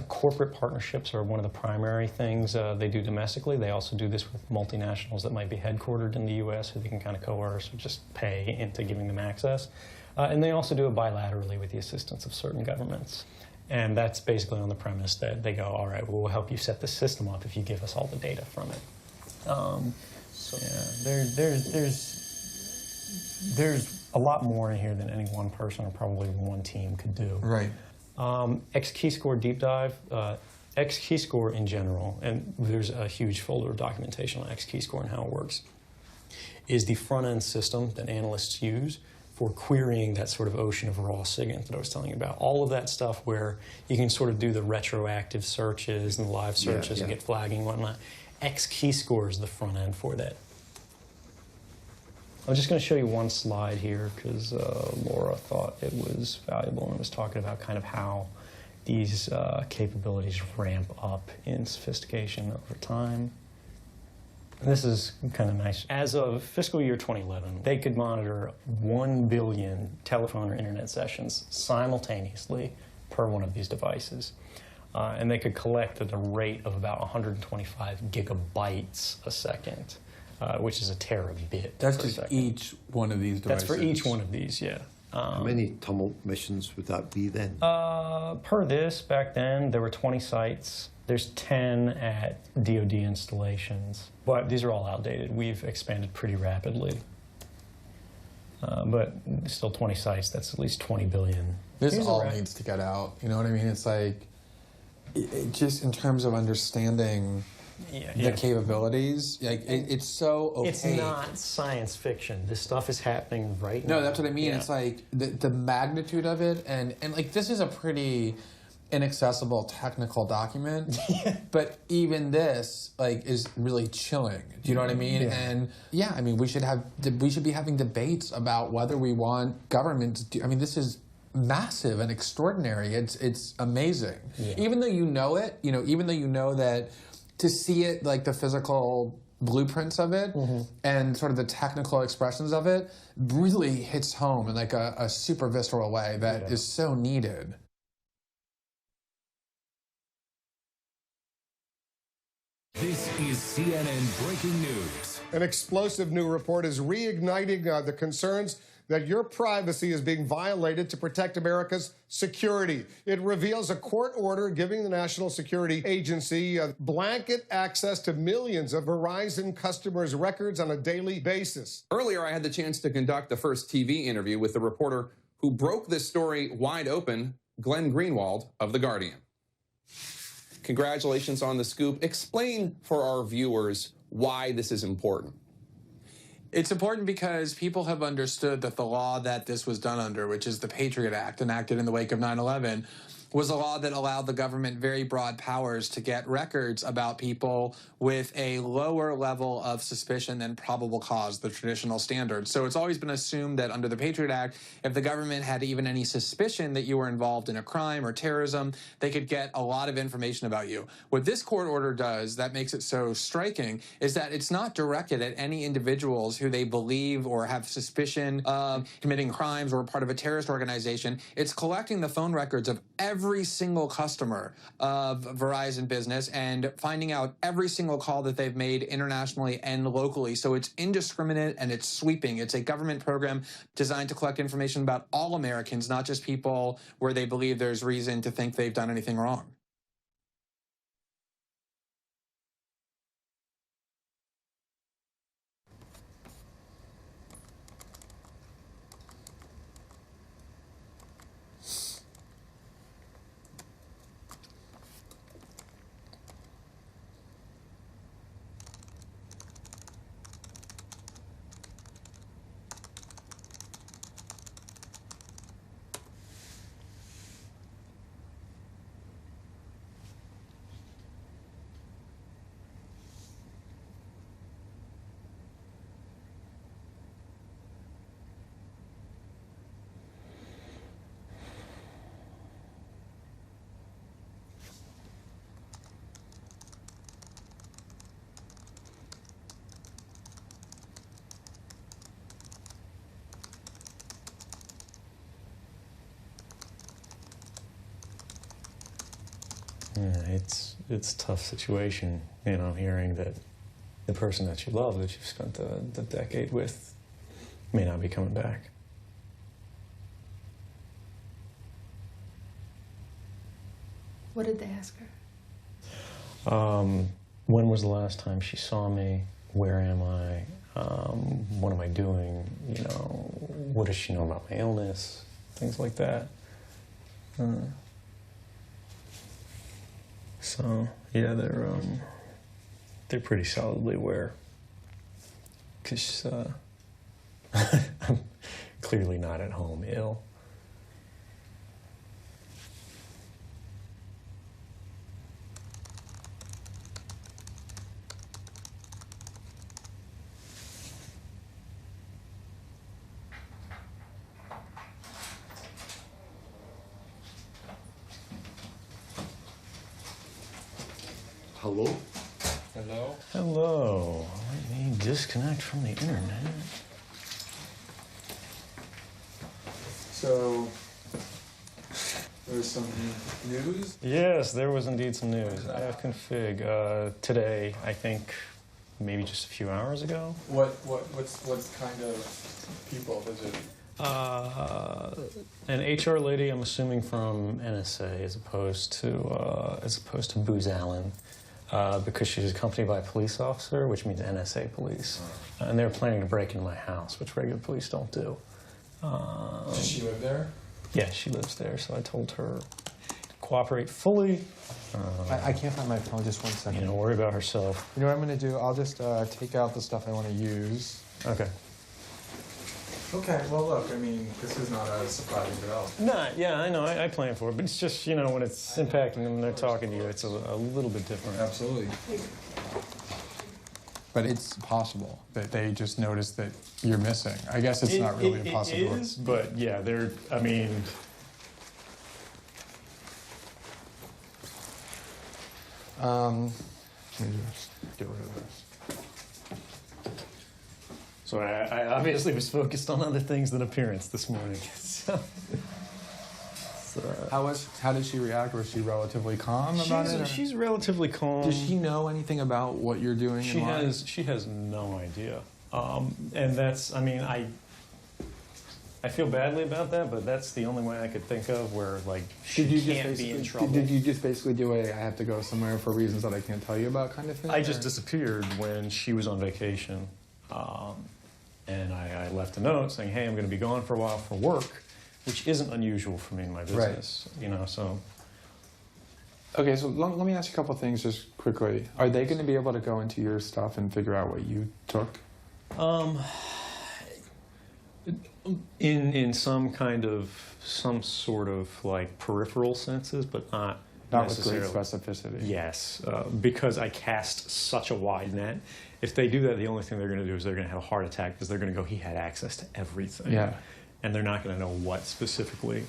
corporate partnerships are one of the primary things they do domestically. They also do this with multinationals that might be headquartered in the U.S. who they can kind of coerce or just pay into giving them access. And they also do it bilaterally with the assistance of certain governments. And that's basically on the premise that they go, all right, well, we'll help you set the system up if you give us all the data from it. So yeah, there's a lot more in here than any one person or probably one team could do. Right. X-Keyscore deep dive. X-Keyscore in general, and there's a huge folder of documentation on X-Keyscore and how it works, is the front-end system that analysts use for querying that sort of ocean of raw SIGINT that I was telling you about. All of that stuff where you can sort of do the retroactive searches and live searches and get flagging and whatnot. X-Keyscore is the front end for that. I'm just going to show you one slide here because Laura thought it was valuable and was talking about kind of how these capabilities ramp up in sophistication over time. This is kind of nice. As of fiscal year 2011, they could monitor 1 billion telephone or internet sessions simultaneously per one of these devices. And they could collect at a rate of about 125 gigabytes a second, which is a terabit. That's just each one of these devices? That's for each one of these, yeah. How many tumult missions would that be then? Per this, back then, there were 20 sites. There's 10 at DoD installations, but these are all outdated. We've expanded pretty rapidly. But still 20 sites, that's at least 20 billion. This all needs to get out, you know what I mean? It's like, it just in terms of understanding the capabilities, like it's so opaque. It's not science fiction. This stuff is happening right now. No, that's what I mean. Yeah. It's like the magnitude of it, and like this is a pretty inaccessible technical document, but even this like is really chilling. Do you know what I mean? Yeah. And yeah, I mean we should be having debates about whether we want government to do. I mean, this is massive and extraordinary. It's amazing. Yeah. Even though you know it, even though you know that to see it, like the physical blueprints of it and sort of the technical expressions of it really hits home in like a super visceral way that is so needed. This is CNN Breaking News. An explosive new report is reigniting the concerns that your privacy is being violated to protect America's security. It reveals a court order giving the National Security Agency blanket access to millions of Verizon customers' records on a daily basis. Earlier, I had the chance to conduct the first TV interview with the reporter who broke this story wide open, Glenn Greenwald of The Guardian. Congratulations on the scoop. Explain for our viewers why this is important. It's important because people have understood that the law that this was done under, which is the Patriot Act, enacted in the wake of 9/11, was a law that allowed the government very broad powers to get records about people with a lower level of suspicion than probable cause, the traditional standard. So it's always been assumed that under the Patriot Act, if the government had even any suspicion that you were involved in a crime or terrorism, they could get a lot of information about you. What this court order does that makes it so striking is that it's not directed at any individuals who they believe or have suspicion of committing crimes or part of a terrorist organization. It's collecting the phone records of every single customer of Verizon Business and finding out every single call that they've made internationally and locally. So it's indiscriminate and it's sweeping. It's a government program designed to collect information about all Americans, not just people where they believe there's reason to think they've done anything wrong. Yeah, it's a tough situation, you know, hearing that the person that you love, that you've spent the decade with, may not be coming back. What did they ask her? When was the last time she saw me? Where am I? What am I doing? You know, what does she know about my illness? Things like that. So yeah, they're pretty solidly aware. 'Cause I'm clearly not at home ill. Hello? Hello? Hello. Let me disconnect from the internet. So, there's some news? Yes, there was indeed some news. IFconfig today, I think, maybe just a few hours ago. What's kind of people visit? An HR lady, I'm assuming from NSA, as opposed to Booz Allen, because she's accompanied by a police officer, which means NSA police, and they were planning to break into my house, which regular police don't do. Does she live there? Yeah, she lives there, so I told her to cooperate fully. I can't find my phone. Just 1 second. You know, worry about herself. You know what I'm going to do? I'll just take out the stuff I want to use. Okay. Okay, well, look, I mean, this is not a surprising development. No, yeah, I know, I plan for it, but it's just, you know, when it's impacting them and they're talking to you, it's a little bit different. Absolutely. But it's possible that they just noticed that you're missing. I guess it's not really a possibility. It is, but yeah, I mean... Let me just get rid of this. So I obviously was focused on other things than appearance this morning. How did she react? Was she relatively calm about it? She's relatively calm. Does she know anything about what you're doing? She has no idea, and that's. I mean, I feel badly about that, but that's the only way I could think of where like she can't be in trouble. Did you just basically do I have to go somewhere for reasons that I can't tell you about kind of thing? I just disappeared when she was on vacation. And I left a note saying, hey, I'm going to be gone for a while for work, which isn't unusual for me in my business, you know, so. Okay, so let me ask you a couple of things just quickly. Are they going to be able to go into your stuff and figure out what you took? In some sort of like peripheral senses, but not necessarily. With great specificity. Yes, because I cast such a wide net. If they do that, the only thing they're going to do is they're going to have a heart attack because they're going to go, he had access to everything. Yeah. And they're not going to know what specifically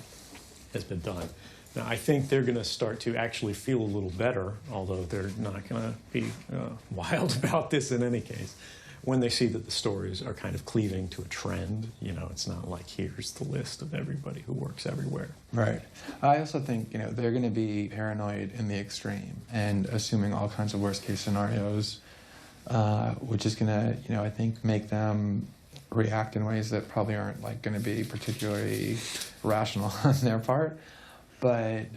has been done. Now, I think they're going to start to actually feel a little better, although they're not going to be wild about this in any case, when they see that the stories are kind of cleaving to a trend. You know, it's not like here's the list of everybody who works everywhere. Right. I also think, you know, they're going to be paranoid in the extreme and assuming all kinds of worst case scenarios, which is going to, you know, I think make them react in ways that probably aren't like going to be particularly rational on their part. But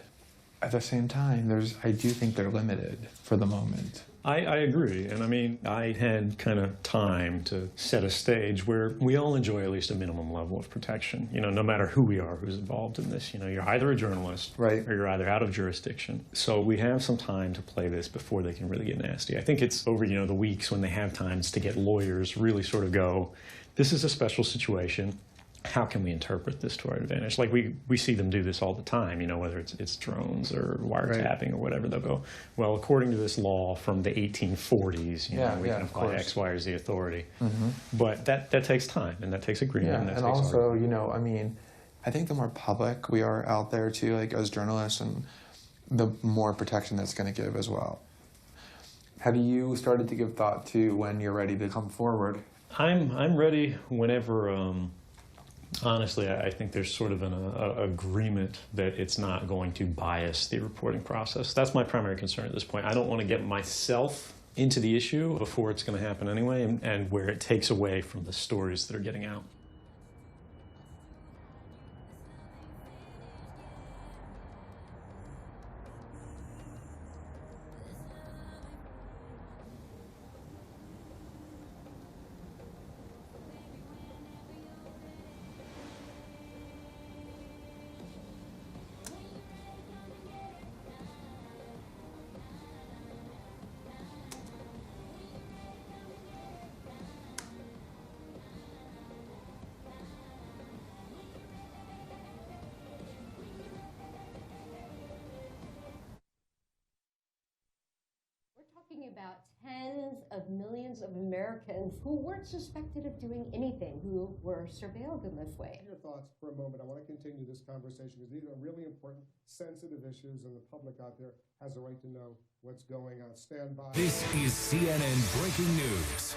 at the same time, I do think they're limited for the moment. I agree, and I mean, I had kind of time to set a stage where we all enjoy at least a minimum level of protection, you know, no matter who we are, who's involved in this. You know, you're either a journalist, right, or you're either out of jurisdiction. So we have some time to play this before they can really get nasty. I think it's over, you know, the weeks when they have times to get lawyers really sort of go, this is a special situation. How can we interpret this to our advantage? Like we see them do this all the time, you know, whether it's drones or wiretapping or whatever. They'll go, well, according to this law from the 1840s, you know, we can apply X, Y, or Z authority. Mm-hmm. But that takes time, and that takes agreement. Yeah, and also, you know, I mean, I think the more public we are out there, too, like as journalists, and the more protection that's going to give as well. Have you started to give thought to when you're ready to come forward? I'm ready whenever... Honestly, I think there's sort of an agreement that it's not going to bias the reporting process. That's my primary concern at this point. I don't want to get myself into the issue before it's going to happen anyway, and where it takes away from the stories that are getting out. About tens of millions of Americans who weren't suspected of doing anything, who were surveilled in this way. Your thoughts for a moment. I want to continue this conversation because these are really important, sensitive issues, and the public out there has a right to know what's going on. Stand by. This is CNN Breaking News.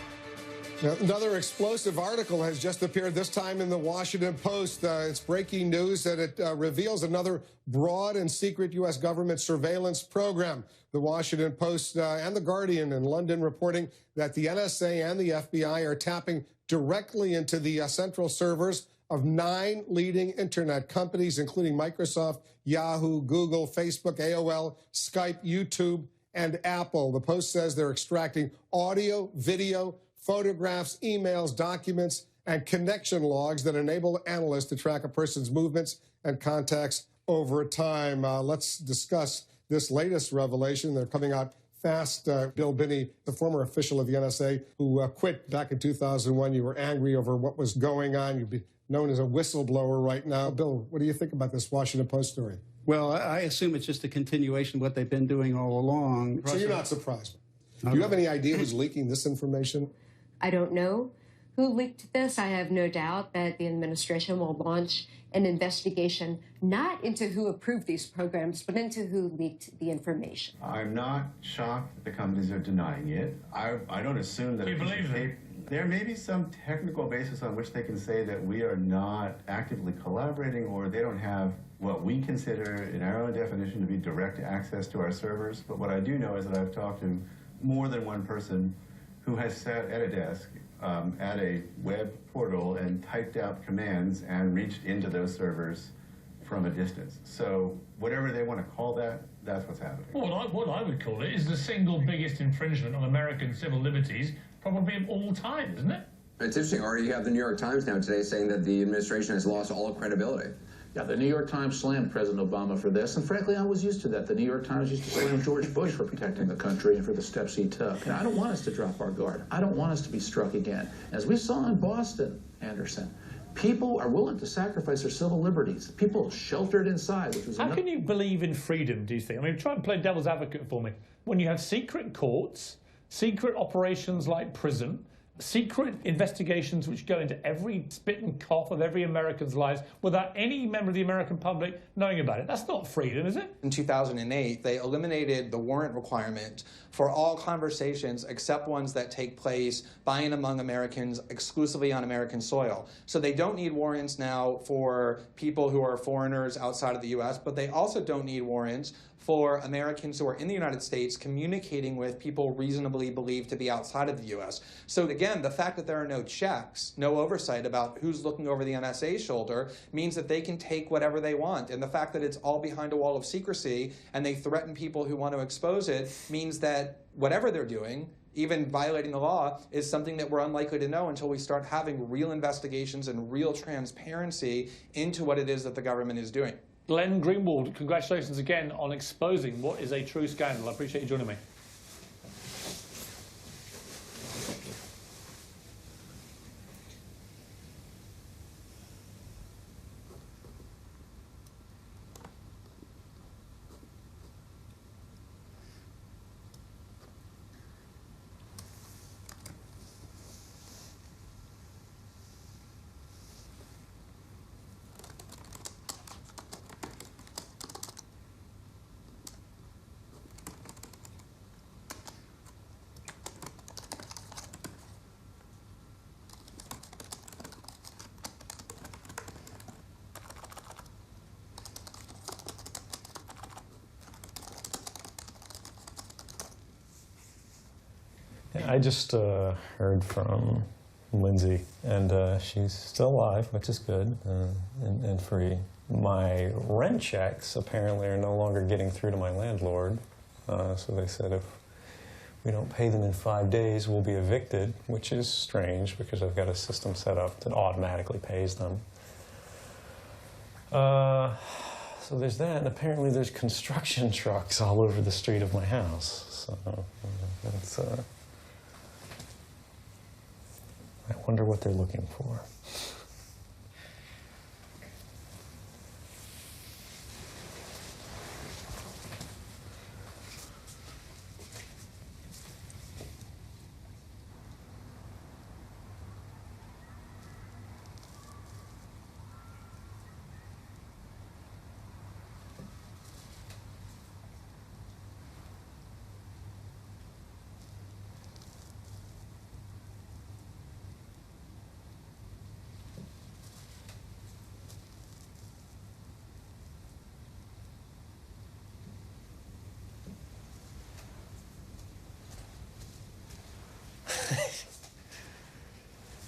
Now, another explosive article has just appeared, this time in the Washington Post. It's breaking news that it reveals another broad and secret U.S. government surveillance program. The Washington Post and The Guardian in London reporting that the NSA and the FBI are tapping directly into the central servers of 9 leading internet companies, including Microsoft, Yahoo, Google, Facebook, AOL, Skype, YouTube, and Apple. The Post says they're extracting audio, video, photographs, emails, documents, and connection logs that enable analysts to track a person's movements and contacts over time. Let's discuss this latest revelation. They're coming out fast. Bill Binney, the former official of the NSA who quit back in 2001. You were angry over what was going on. You'd be known as a whistleblower right now. Bill, what do you think about this Washington Post story? Well, I assume it's just a continuation of what they've been doing all along. So you're not surprised? Do you have any idea who's leaking this information? I don't know who leaked this. I have no doubt that the administration will launch an investigation not into who approved these programs, but into who leaked the information. I'm not shocked that the companies are denying it. I don't assume that... Do you believe them? There may be some technical basis on which they can say that we are not actively collaborating, or they don't have what we consider in our own definition to be direct access to our servers. But what I do know is that I've talked to more than one person who has sat at a desk at a web portal and typed out commands and reached into those servers from a distance. So whatever they want to call that, that's what's happening. Well, what I would call it is the single biggest infringement on American civil liberties probably of all time, isn't it? It's interesting, Artie, you have the New York Times now today saying that the administration has lost all credibility. Yeah, the New York Times slammed President Obama for this, and frankly, I was used to that. The New York Times used to slam George Bush for protecting the country and for the steps he took. And I don't want us to drop our guard. I don't want us to be struck again. As we saw in Boston, Anderson, people are willing to sacrifice their civil liberties. People sheltered inside, which was... How can you believe in freedom, do you think? I mean, try and play devil's advocate for me. When you have secret courts, secret operations like PRISM, secret investigations which go into every spit and cough of every American's lives without any member of the American public knowing about it. That's not freedom, is it? In 2008, they eliminated the warrant requirement for all conversations except ones that take place by and among Americans exclusively on American soil. So they don't need warrants now for people who are foreigners outside of the U.S., but they also don't need warrants for Americans who are in the United States communicating with people reasonably believed to be outside of the U.S. So again, the fact that there are no checks, no oversight about who's looking over the NSA's shoulder means that they can take whatever they want. And the fact that it's all behind a wall of secrecy and they threaten people who want to expose it means that whatever they're doing, even violating the law, is something that we're unlikely to know until we start having real investigations and real transparency into what it is that the government is doing. Glenn Greenwald, congratulations again on exposing what is a true scandal. I appreciate you joining me. I just heard from Lindsay, and she's still alive, which is good, and free. My rent checks apparently are no longer getting through to my landlord, so they said if we don't pay them in 5 days, we'll be evicted, which is strange because I've got a system set up that automatically pays them. So there's that, and apparently there's construction trucks all over the street of my house. So that's, I wonder what they're looking for.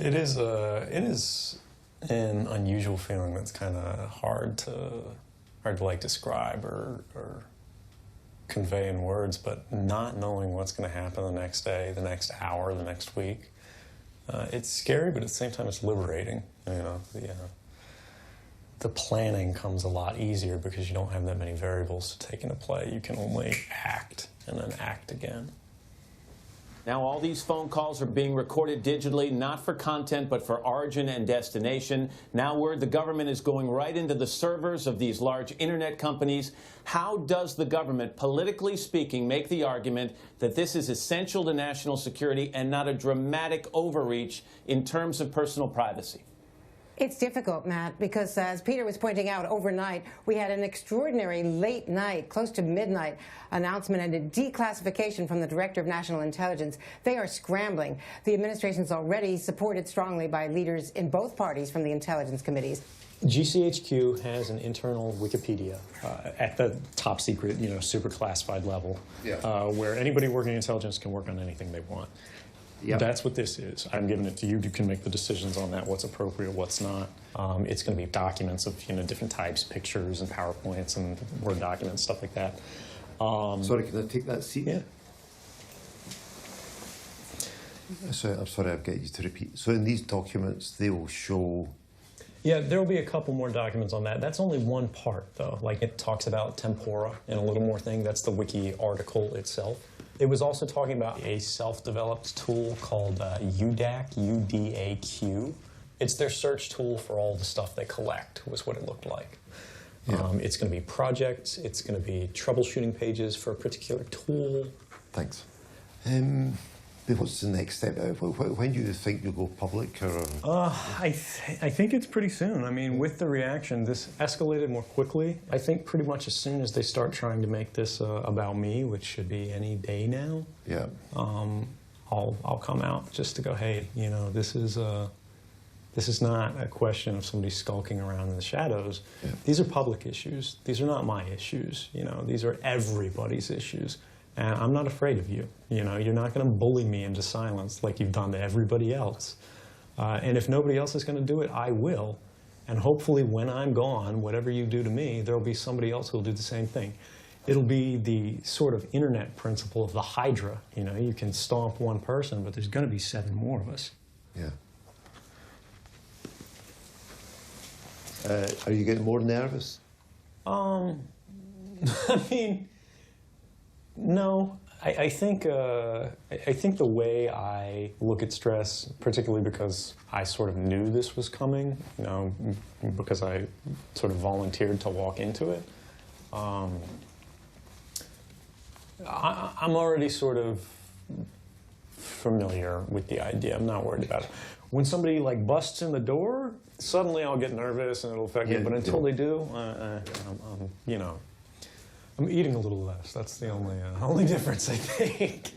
It is an unusual feeling that's kind of hard to like describe or convey in words, but not knowing what's going to happen the next day, the next hour, the next week. It's scary, but at the same time it's liberating. You know, the planning comes a lot easier because you don't have that many variables to take into play. You can only act and then act again. Now all these phone calls are being recorded digitally, not for content, but for origin and destination. Now word the government is going right into the servers of these large internet companies. How does the government, politically speaking, make the argument that this is essential to national security and not a dramatic overreach in terms of personal privacy? It's difficult, Matt, because as Peter was pointing out, overnight we had an extraordinary late night, close to midnight, announcement and a declassification from the Director of National Intelligence. They are scrambling. The administration's already supported strongly by leaders in both parties from the intelligence committees. GCHQ has an internal Wikipedia at the top secret, super classified level, where anybody working in intelligence can work on anything they want. Yep. That's what this is. I'm giving it to you. You can make the decisions on that, what's appropriate, what's not. It's going to be documents of different types, pictures and PowerPoints and Word documents, stuff like that. Sorry, can I take that seat? Yeah. So, I'm sorry, I've got you to repeat. So in these documents, they will show... Yeah, there will be a couple more documents on that. That's only one part, though. Like, it talks about tempora and a little more thing. That's the wiki article itself. It was also talking about a self-developed tool called UDAQ, U-D-A-Q. It's their search tool for all the stuff they collect, was what it looked like. Yeah. It's going to be projects. It's going to be troubleshooting pages for a particular tool. Thanks. What's the next step? When do you think you'll go public? Or? I think it's pretty soon. I mean, with the reaction, this escalated more quickly. I think pretty much as soon as they start trying to make this about me, which should be any day now. Yeah. I'll come out just to go, hey, this is not a question of somebody skulking around in the shadows. Yeah. These are public issues. These are not my issues. These are everybody's issues. And I'm not afraid of you. You're not going to bully me into silence like you've done to everybody else. And if nobody else is going to do it, I will. And hopefully when I'm gone, whatever you do to me, there'll be somebody else who'll do the same thing. It'll be the sort of internet principle of the Hydra. You can stomp one person, but there's going to be 7 more of us. Yeah. Are you getting more nervous? I mean... No, I think the way I look at stress, particularly because I sort of knew this was coming, because I sort of volunteered to walk into it, I'm already sort of familiar with the idea. I'm not worried about it. When somebody busts in the door, suddenly I'll get nervous and it'll affect me. But until they do, I'm eating a little less. That's the only difference, I think.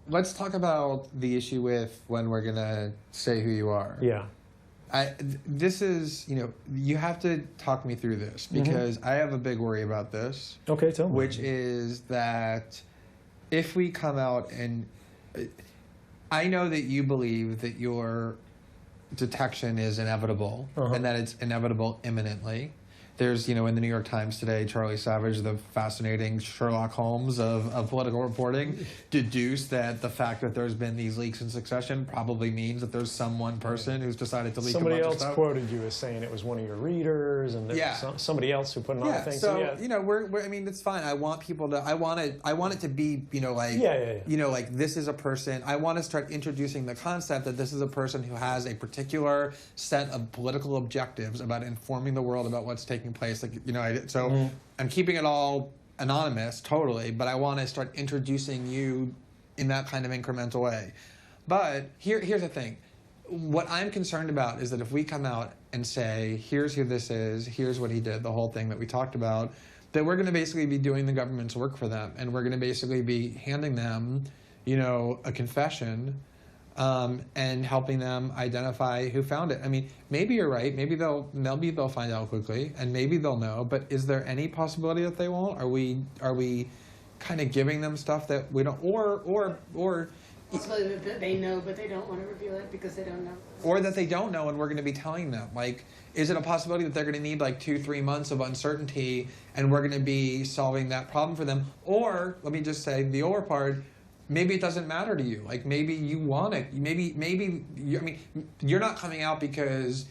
Let's talk about the issue with when we're going to say who you are. Yeah. This is, you have to talk me through this because I have a big worry about this. Okay, tell me. Which is that if we come out and I know that you believe that your detection is inevitable and that it's inevitable imminently. There's, in the New York Times today, Charlie Savage, the fascinating Sherlock Holmes of political reporting, deduced that the fact that there's been these leaks in succession probably means that there's one person who's decided to leak somebody a bunch else of stuff. Quoted you as saying it was one of your readers, and somebody else who put another thing. So I mean, it's fine. I want people to. I want it to be, like this is a person. I want to start introducing the concept that this is a person who has a particular set of political objectives about informing the world about what's taking place. I'm keeping it all anonymous, totally, but I want to start introducing you in that kind of incremental way. But here's the thing. What I'm concerned about is that if we come out and say, here's who this is, here's what he did, the whole thing that we talked about, that we're going to basically be doing the government's work for them, and we're going to basically be handing them, a confession, and helping them identify who found it. I mean, maybe you're right. Maybe they'll find out quickly, and maybe they'll know. But is there any possibility that they won't? Are we kind of giving them stuff that we don't, or possibility that they know, but they don't want to reveal it because they don't know, or that they don't know, and we're going to be telling them? Like, is it a possibility that they're going to need like 2-3 months of uncertainty, and we're going to be solving that problem for them? Or let me just say the or part. Maybe it doesn't matter to you. Like, maybe you want it. You're not coming out because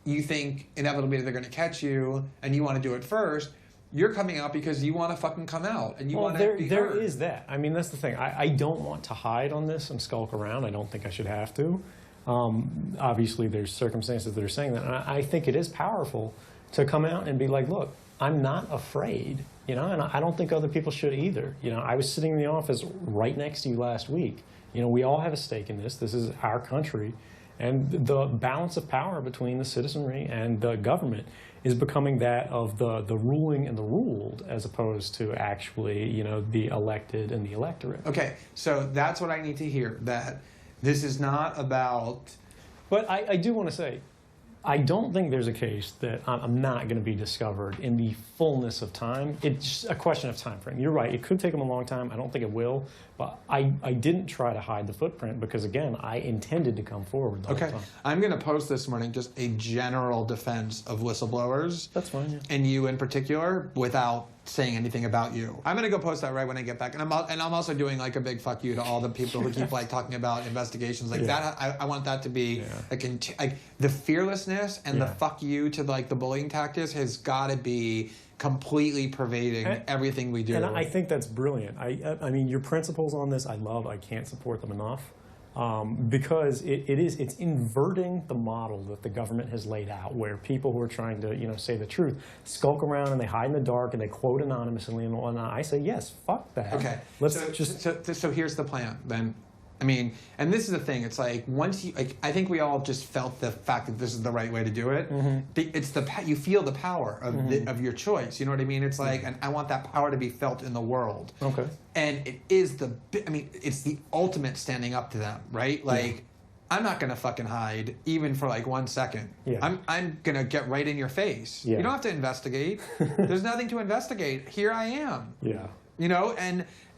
you think inevitably they're going to catch you and you want to do it first. You're coming out because you want to fucking come out and you want to be heard. There is that. I mean, that's the thing. I don't want to hide on this and skulk around. I don't think I should have to. Obviously, there's circumstances that are saying that. And I think it is powerful to come out and be like, look, I'm not afraid. And I don't think other people should either. I was sitting in the office right next to you last week. We all have a stake in this. This is our country. And the balance of power between the citizenry and the government is becoming that of the ruling and the ruled, as opposed to actually, the elected and the electorate. Okay, so that's what I need to hear, that this is not about... But I do want to say, I don't think there's a case that I'm not going to be discovered in the fullness of time. It's just a question of time frame. You're right. It could take them a long time. I don't think it will. But I didn't try to hide the footprint because, again, I intended to come forward the whole time. I'm going to post this morning just a general defense of whistleblowers. That's fine, yeah. And you in particular, without saying anything about you. I'm going to go post that right when I get back. And I'm also doing like a big fuck you to all the people who keep like talking about investigations like that. I want that to be like the fearlessness and the fuck you to like the bullying tactics has got to be completely pervading everything we do. And I think that's brilliant. I mean, your principles on this, I love. I can't support them enough. Because it's inverting the model that the government has laid out, where people who are trying to say the truth skulk around and they hide in the dark and they quote anonymously and whatnot. I say yes, fuck that. Okay, so here's the plan then. I mean, and this is the thing. It's like once you, I think we all just felt the fact that this is the right way to do it. It's you feel the power of your choice. You know what I mean? It's like, and I want that power to be felt in the world. Okay. And it is it's the ultimate standing up to them, right? Like, I'm not gonna fucking hide even for like 1 second. Yeah. I'm gonna get right in your face. Yeah. You don't have to investigate. There's nothing to investigate. Here I am. Yeah.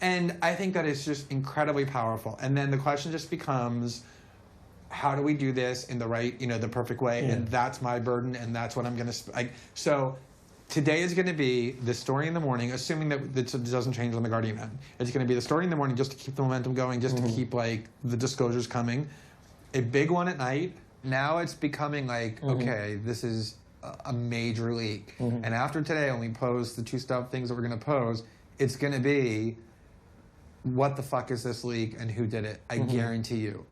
And I think that is just incredibly powerful. And then the question just becomes, how do we do this in the right, the perfect way? Yeah. And that's my burden, and that's what I'm going to... So today is going to be the story in the morning, assuming that it doesn't change on the Guardian end. It's going to be the story in the morning just to keep the momentum going, just to keep, like, the disclosures coming. A big one at night. Now it's becoming like, okay, this is a major leak. And after today, when we pose the two things that we're going to pose, it's going to be... what the fuck is this leak and who did it? I guarantee you.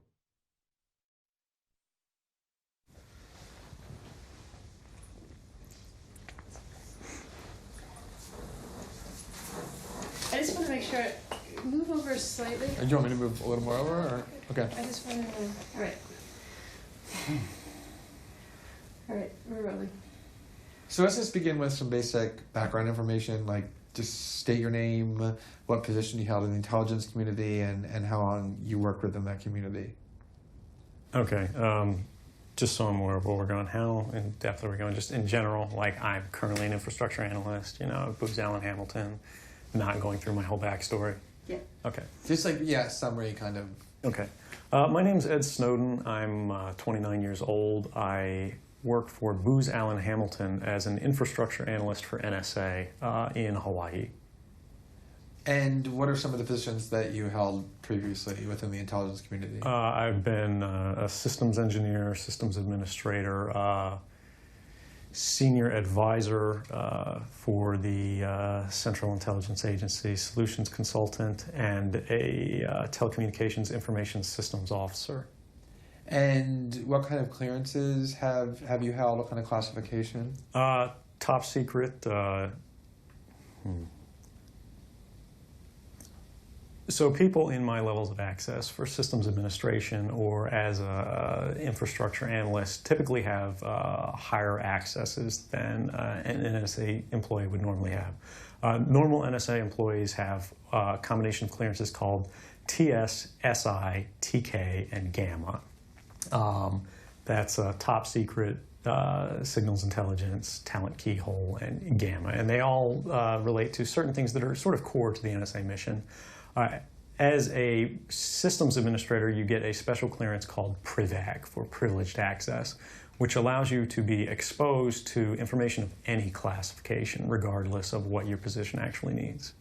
I just want to make sure, move over slightly. Do you want me to move a little more over? Or? Okay. I just want to, all right. All right, we're rolling. So let's just begin with some basic background information, like just state your name, what position you held in the intelligence community, and how long you worked within that community. Okay. Just so I'm aware of where we're going, how in depth are we going? Just in general, like I'm currently an infrastructure analyst, you know, Booz Allen Hamilton, not going through my whole backstory. Yeah. Okay. Just like, yeah, summary kind of. Okay. My name's Ed Snowden. I'm 29 years old. I worked for Booz Allen Hamilton as an infrastructure analyst for NSA in Hawaii. And what are some of the positions that you held previously within the intelligence community? I've been a systems engineer, systems administrator, senior advisor for the Central Intelligence Agency, solutions consultant, and a telecommunications information systems officer. And what kind of clearances have you held? What kind of classification? Top secret. So people in my levels of access for systems administration or as an infrastructure analyst typically have higher accesses than an NSA employee would normally have. Normal NSA employees have a combination of clearances called TS, SI, TK, and Gamma. That's top secret, signals intelligence, talent keyhole, and Gamma. And they all relate to certain things that are sort of core to the NSA mission. As a systems administrator, you get a special clearance called PRIVAC, for privileged access, which allows you to be exposed to information of any classification, regardless of what your position actually needs.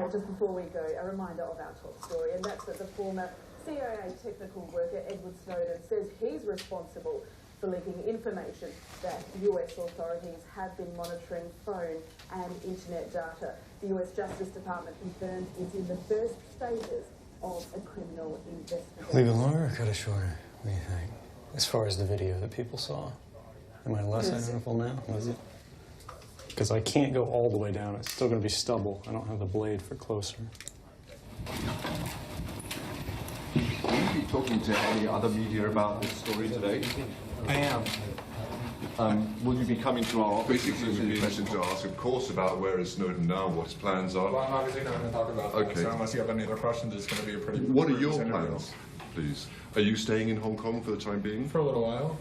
Just before we go, a reminder of our top story, and that's that the former CIA technical worker Edward Snowden says he's responsible for leaking information that US authorities have been monitoring phone and internet data. The US Justice Department confirmed it's in the first stages of a criminal investigation. Leave it longer or cut it shorter? What do you think? As far as the video that people saw, am I less identifiable now? Was it? Because I can't go all the way down. It's still going to be stubble. I don't have the blade for closer. Will you be talking to any other media about this story today? I am. Will you be coming to our office? Basically, it would be a question to ask, of course, about where is Snowden now, what his plans are. Well, I'm obviously not going to talk about that, so unless you have any other questions, it's going to be a pretty... What are your plans, please? Are you staying in Hong Kong for the time being? For a little while.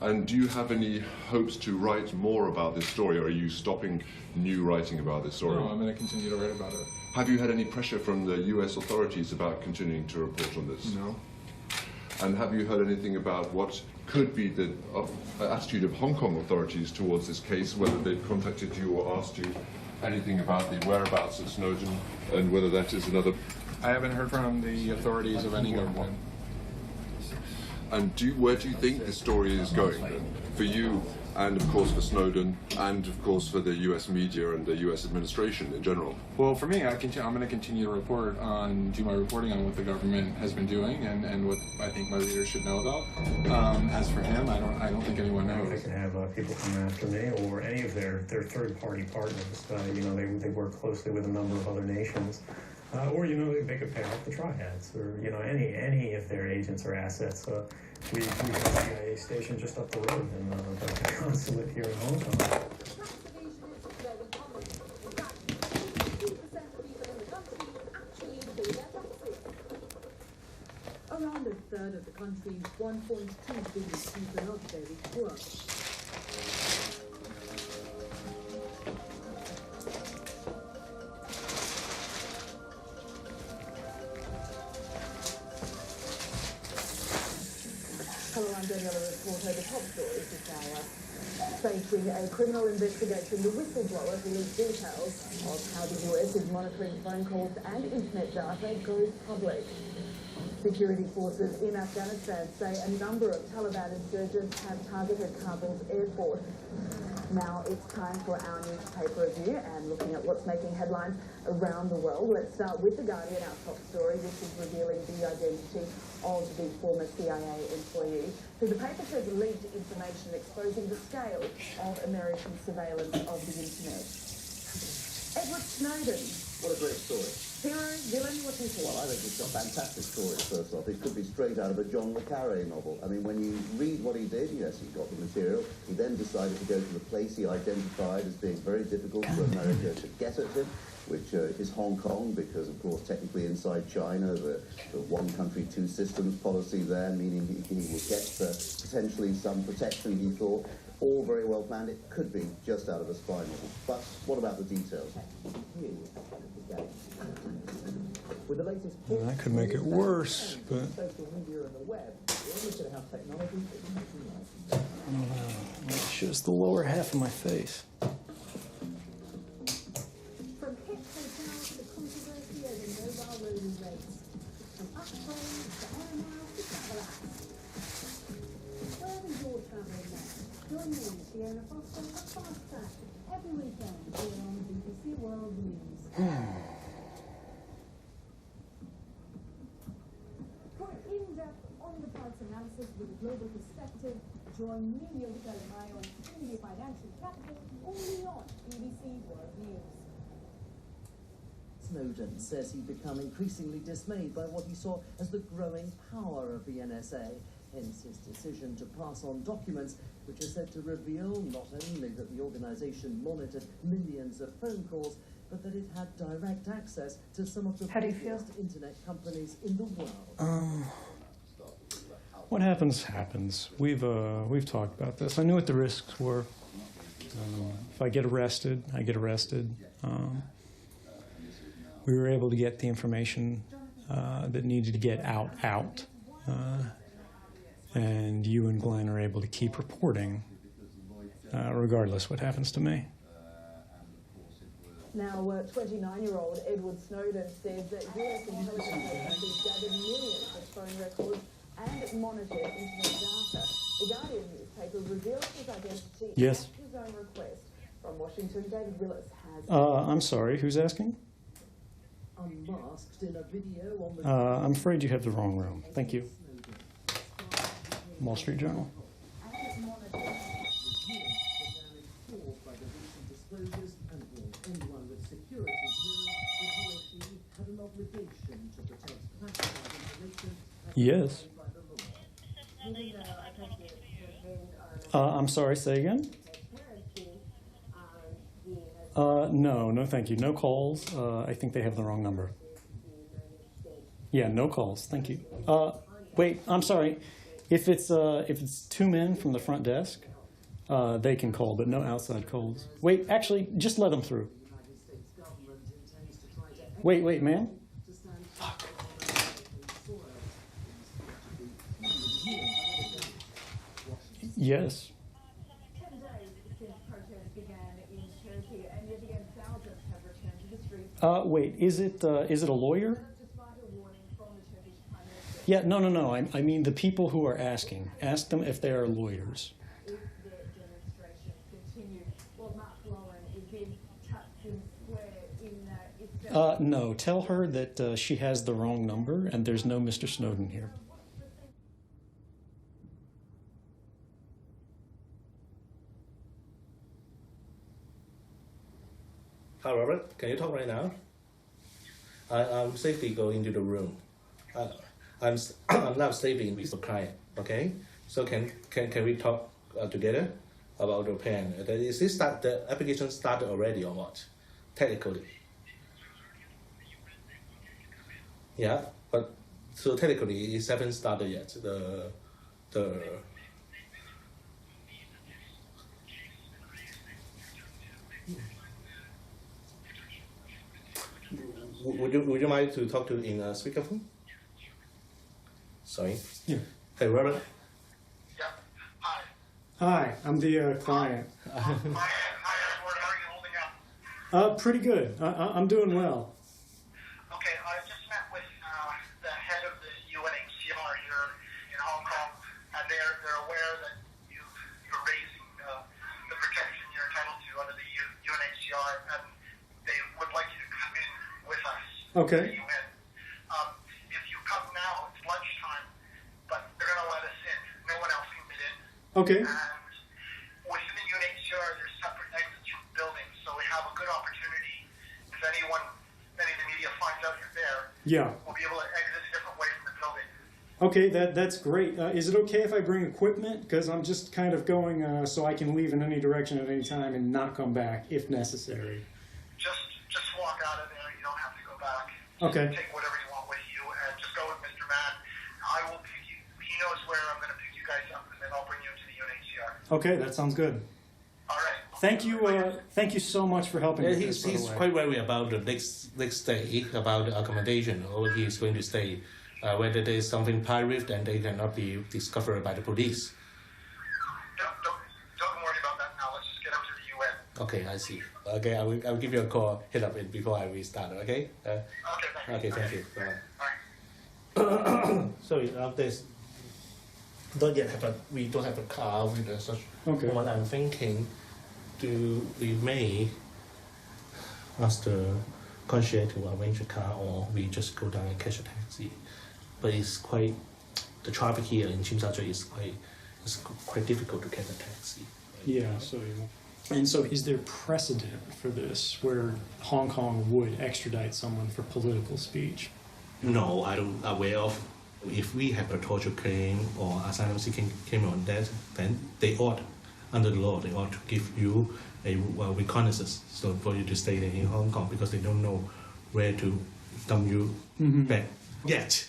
And do you have any hopes to write more about this story, or are you stopping new writing about this story? No, I'm going to continue to write about it. Have you had any pressure from the US authorities about continuing to report on this? No. And have you heard anything about what could be the attitude of Hong Kong authorities towards this case, whether they've contacted you or asked you anything about the whereabouts of Snowden, and whether that is another... I haven't heard from the authorities of any government. And where do you think the story is going, then? For you, and of course for Snowden, and of course for the US media and the US administration in general? Well, for me, I'm going to continue to do my reporting on what the government has been doing and what I think my readers should know about. As for him, I don't think anyone knows. They can have people come after me or any of their third-party partners. You know, they work closely with a number of other nations. Or, you know, they could pay off the triads, or, you know, any of their agents or assets. We have a CIA station just up the road in the consulate here in Hong Kong. Around a third of the country's 1.2 billion people are very poor. Hello, I'm Daniela Reporter. The top stories this hour. Facing a criminal investigation, the whistleblower released details of how the US is monitoring phone calls and internet data goes public. Security forces in Afghanistan say a number of Taliban insurgents have targeted Kabul's airport. Now it's time for our newspaper review and looking at what's making headlines around the world. Let's start with The Guardian, our top story, which is revealing the identity of the former CIA employee, who the paper says leaked information exposing the scale of American surveillance of the internet. Edward Snowden. What a great story. Hero, villain, what do you think? Well, I think it's a fantastic story, first off. It could be straight out of a John le Carré novel. I mean, when you read what he did, yes, he got the material. He then decided to go to the place he identified as being very difficult for America to get at him, which is Hong Kong, because, of course, technically inside China, the one country, two systems policy there, meaning he will get potentially some protection, he thought. All very well planned. It could be just out of a spy novel. But what about the details? With the latest That could make it worse, but... social media and the web, we're always going to have technology that makes you like. It shows the lower half of my face. From hit hotels to controversy over mobile roaming rates, from upgrades to air miles to travel apps. Wherever you're travelling now, join me, Fiona Foster, at Fast Track every weekend here on BBC World News. For in-depth, on-the-pulse analysis with a global perspective, join me, Yolita Lemayo, on India Financial Capital, only on BBC World News. Snowden says he'd become increasingly dismayed by what he saw as the growing power of the NSA, hence his decision to pass on documents which are said to reveal not only that the organisation monitored millions of phone calls, but that it had direct access to some of the biggest internet companies in the world. What happens, happens. We've talked about this. I knew what the risks were. If I get arrested, I get arrested. We were able to get the information that needed to get out. And you and Glenn are able to keep reporting, regardless what happens to me. Now, 29-year-old Edward Snowden says that US intelligence agencies gathered millions of phone records and monitored internet data. The Guardian newspaper reveals his identity Yes. at his own request. From Washington, David Willis has... I'm sorry, who's asking? Unmasked in a video on the... I'm afraid you have the wrong room. Thank you. Wall Street Journal. Yes. I'm sorry, say again? No, thank you. No calls. I think they have the wrong number. Yeah, no calls. Thank you. Wait, I'm sorry. If it's two men from the front desk, they can call, but no outside calls. Wait, actually, just let them through. Wait, ma'am? Fuck. Yes. 10 days since protests began in Turkey, and yet again thousands have returned to the streets. Wait, is it a lawyer? Yeah, no. I mean the people who are asking. Ask them if they are lawyers. If the demonstrations continue, well, Mark Lauren is in Taksim Square in No, tell her that she has the wrong number and there's no Mr. Snowden here. Hi, Robert. Can you talk right now? I'm safely going to the room. I'm now safely with the client. Okay. So can we talk together about the plan? Is this the application started already or what? Technically. Yeah, but so technically it hasn't started yet. Would you mind to talk to in speakerphone? Sorry. Yeah. Hey, Robert. Hi, I'm the client. Pretty good. I'm doing well. Okay, I just met with the head of the UN Okay. If you come now, it's lunchtime, but they're going to let us in. No one else can get in. Okay. And within the UNHCR, there's separate exits from buildings, so we have a good opportunity. If any of the media finds out you're there, Yeah. we'll be able to exit a different way from the building. Okay, that's great. Is it okay if I bring equipment? Because I'm just kind of going so I can leave in any direction at any time and not come back if necessary. Just walk out of there. You don't have to go back. Okay. Take whatever you want with you, and just go with Mr. Mann. I will pick you. He knows where I'm going to pick you guys up, and then I'll bring you into the UNHCR. Okay, that sounds good. All right. Thank you so much for helping. Yeah, with he's this, by the way. quite worried about the next day, about the accommodation, or he is going to stay. Whether there is something private and they cannot be discovered by the police. Don't worry about that now. Let's just get up to the UN. Okay, I see. Okay, I will give you a call, hit up it before I restart, okay? Okay, thank you. Bye. Sorry, there's don't yet have we don't have a car with such. Okay. What I'm thinking, we may ask the concierge to arrange a car, or we just go down and catch a taxi. But the traffic here in Tsim Sha Tsui is quite difficult to get a taxi. Yeah. So is there precedent for this where Hong Kong would extradite someone for political speech? No, I don't aware of. If we have a torture claim or asylum seeking claim on that, then they ought, under the law, they ought to give you a reconnaissance so for you to stay there in Hong Kong, because they don't know where to dump you back yet.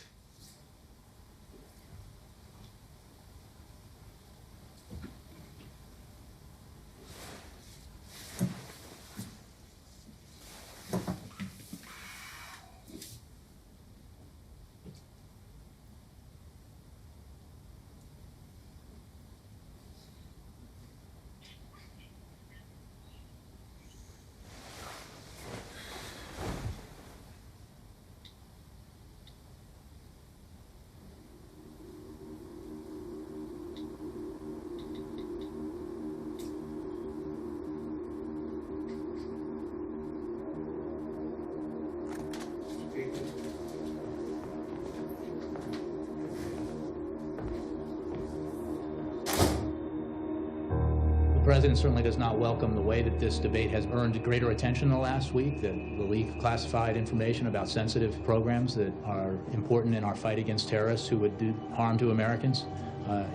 The president certainly does not welcome the way that this debate has earned greater attention in the last week. The leak of classified information about sensitive programs that are important in our fight against terrorists who would do harm to Americans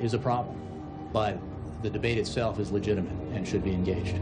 is a problem. But the debate itself is legitimate and should be engaged.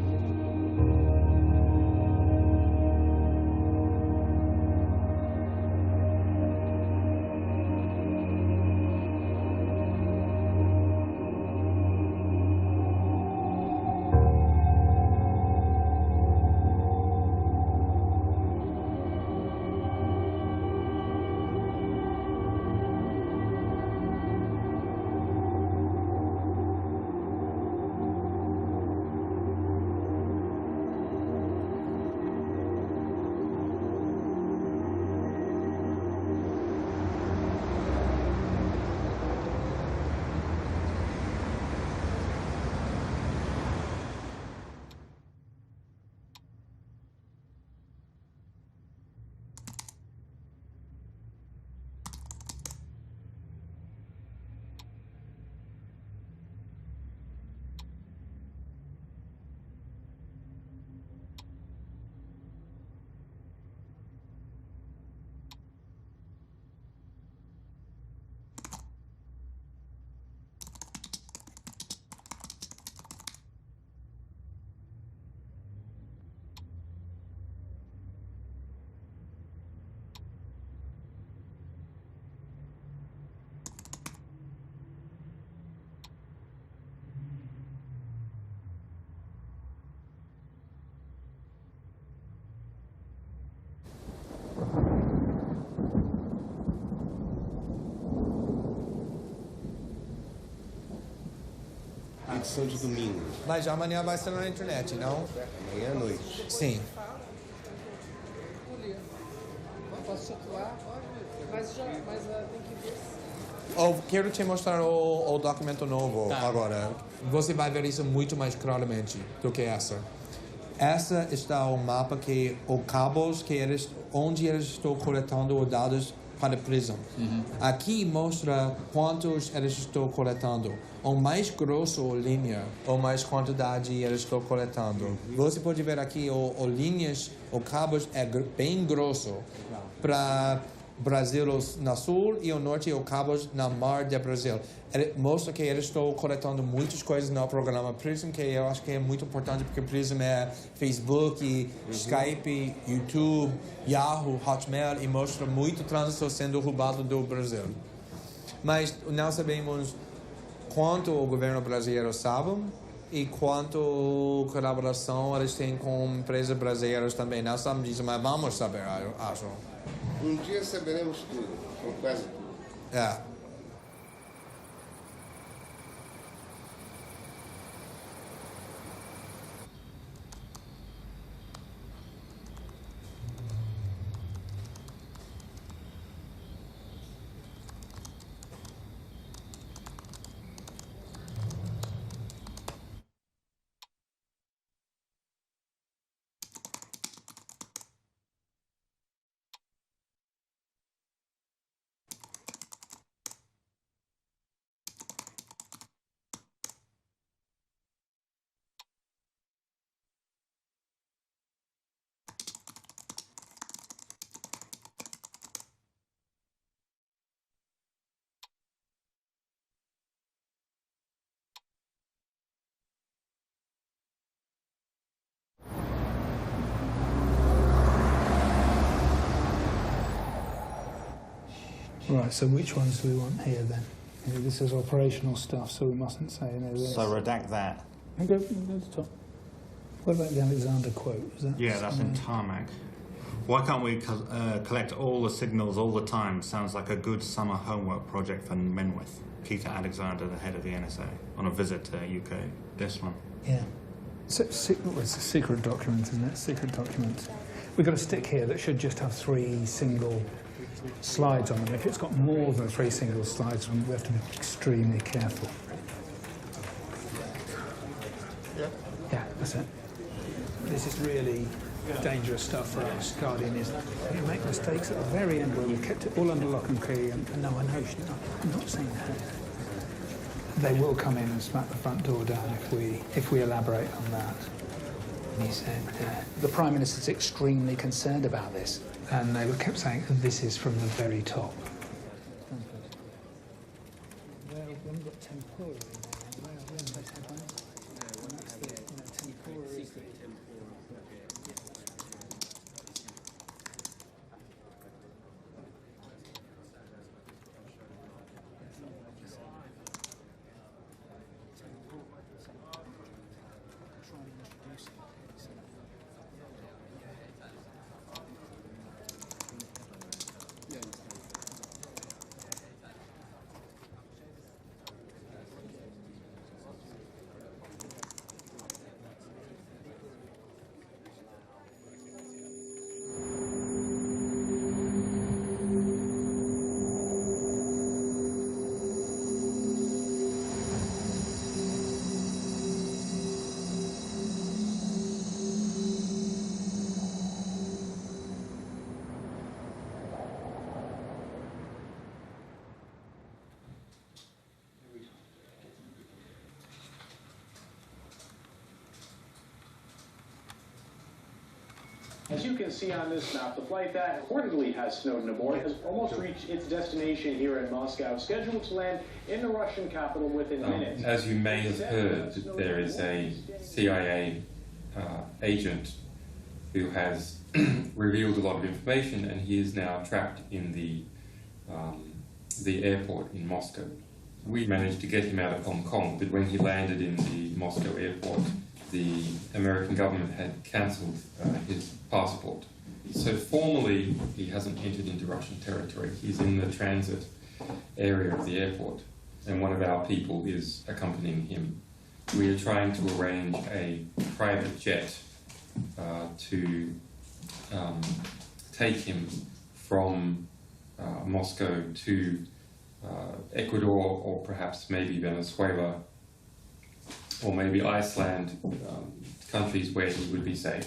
Edição de domingo. Mas já amanhã vai ser na internet, não? Amanhã à noite. Sim. Posso titular? Mas tem que ver. Eu quero te mostrar o documento novo agora. Você vai ver isso muito mais claramente do que essa. Essa está o mapa que o cabos que onde eles estão coletando os dados para a prisão. Aqui mostra quantos eles estão coletando. O mais grosso, a linha, ou mais quantidade eles estão coletando. Você pode ver aqui, o linhas, o cabos é bem grosso. Para Brasil no sul e o norte, o cabos na mar de Brasil. Ele mostra que eles estão coletando muitas coisas no programa Prism, que eu acho que é muito importante, porque Prism é Facebook, Skype, YouTube, Yahoo, Hotmail, e mostra muito trânsito sendo roubado do Brasil. Mas não sabemos quanto o governo brasileiro sabe e quanto colaboração eles têm com empresas brasileiras também. Não sabemos disso, mas vamos saber, acho. Um dia saberemos tudo, ou quase tudo. É. Right, so which ones do we want here then? This is operational stuff, so we mustn't say any of this. So redact that. Go to the top. What about the Alexander quote? Is that Yeah, that's in tarmac. Why can't we collect all the signals all the time? Sounds like a good summer homework project for Menwith. Keita Alexander, the head of the NSA, on a visit to UK. This one. Yeah. So, it's a secret document, isn't it? Secret document. We've got a stick here that should just have 3 single slides on them. If it's got more than 3 single slides on them, we have to be extremely careful. Yeah. Yeah, that's it. This is really dangerous stuff for us. Guardian is we make mistakes at the very end where we've kept it all under lock and key. And no, I know I'm not saying that. They will come in and smack the front door down if we elaborate on that. And he said the Prime Minister's extremely concerned about this, and they kept saying this is from the very top. Well, we haven't got tempura in there. As you can see on this map, the flight that reportedly has Snowden aboard has almost reached its destination here in Moscow, scheduled to land in the Russian capital within minutes. As you may have heard, there is a CIA agent who has revealed a lot of information, and he is now trapped in the airport in Moscow. We managed to get him out of Hong Kong, but when he landed in the Moscow airport, the American government had cancelled his passport. So formally, he hasn't entered into Russian territory. He's in the transit area of the airport, and one of our people is accompanying him. We are trying to arrange a private jet to take him from Moscow to Ecuador, or perhaps maybe Venezuela, or maybe Iceland, to countries where he would be safe.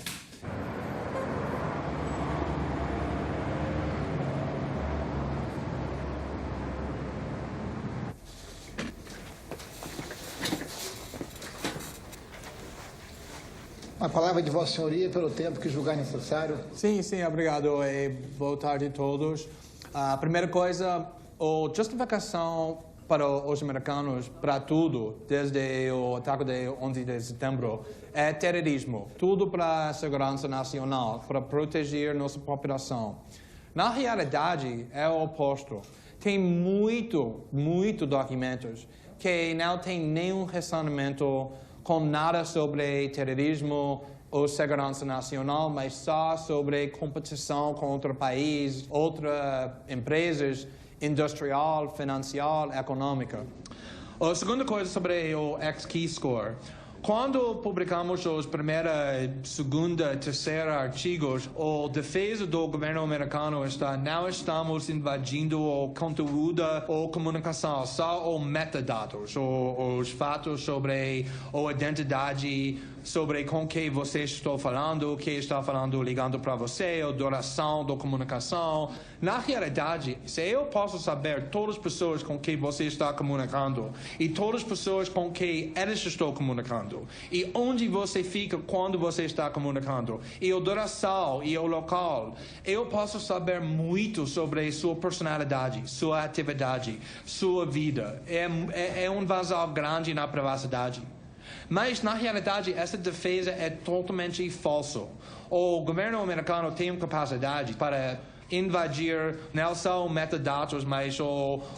A palavra de Vossa Senhoria pelo tempo que julgar necessário. Sim, obrigado e boa tarde a todos. A primeira coisa, a justificação para os americanos para tudo, desde o ataque de 11 de setembro, é terrorismo. Tudo para a segurança nacional, para proteger nossa população. Na realidade, é o oposto. Tem muito documentos que não tem nenhum relacionamento com nada sobre terrorismo ou segurança nacional, mas só sobre competição com outro país, outras empresas, industrial, financeira, econômica. A segunda coisa sobre o X-Key Score. Quando publicamos os primeira, segunda, terceira artigos, a defesa do governo americano não estamos invadindo o conteúdo ou comunicação, só os metadados, os fatos sobre a identidade, sobre com quem você está falando, o que está falando ligando para você, a duração da comunicação. Na realidade, se eu posso saber todas as pessoas com quem você está comunicando e todas as pessoas com quem eles estão comunicando e onde você fica quando você está comunicando e a duração e o local, eu posso saber muito sobre sua personalidade, sua atividade, sua vida. É um vazio grande na privacidade. Mas, na realidade, essa defesa é totalmente falsa. O governo americano tem capacidade para invadir não só metadados, mas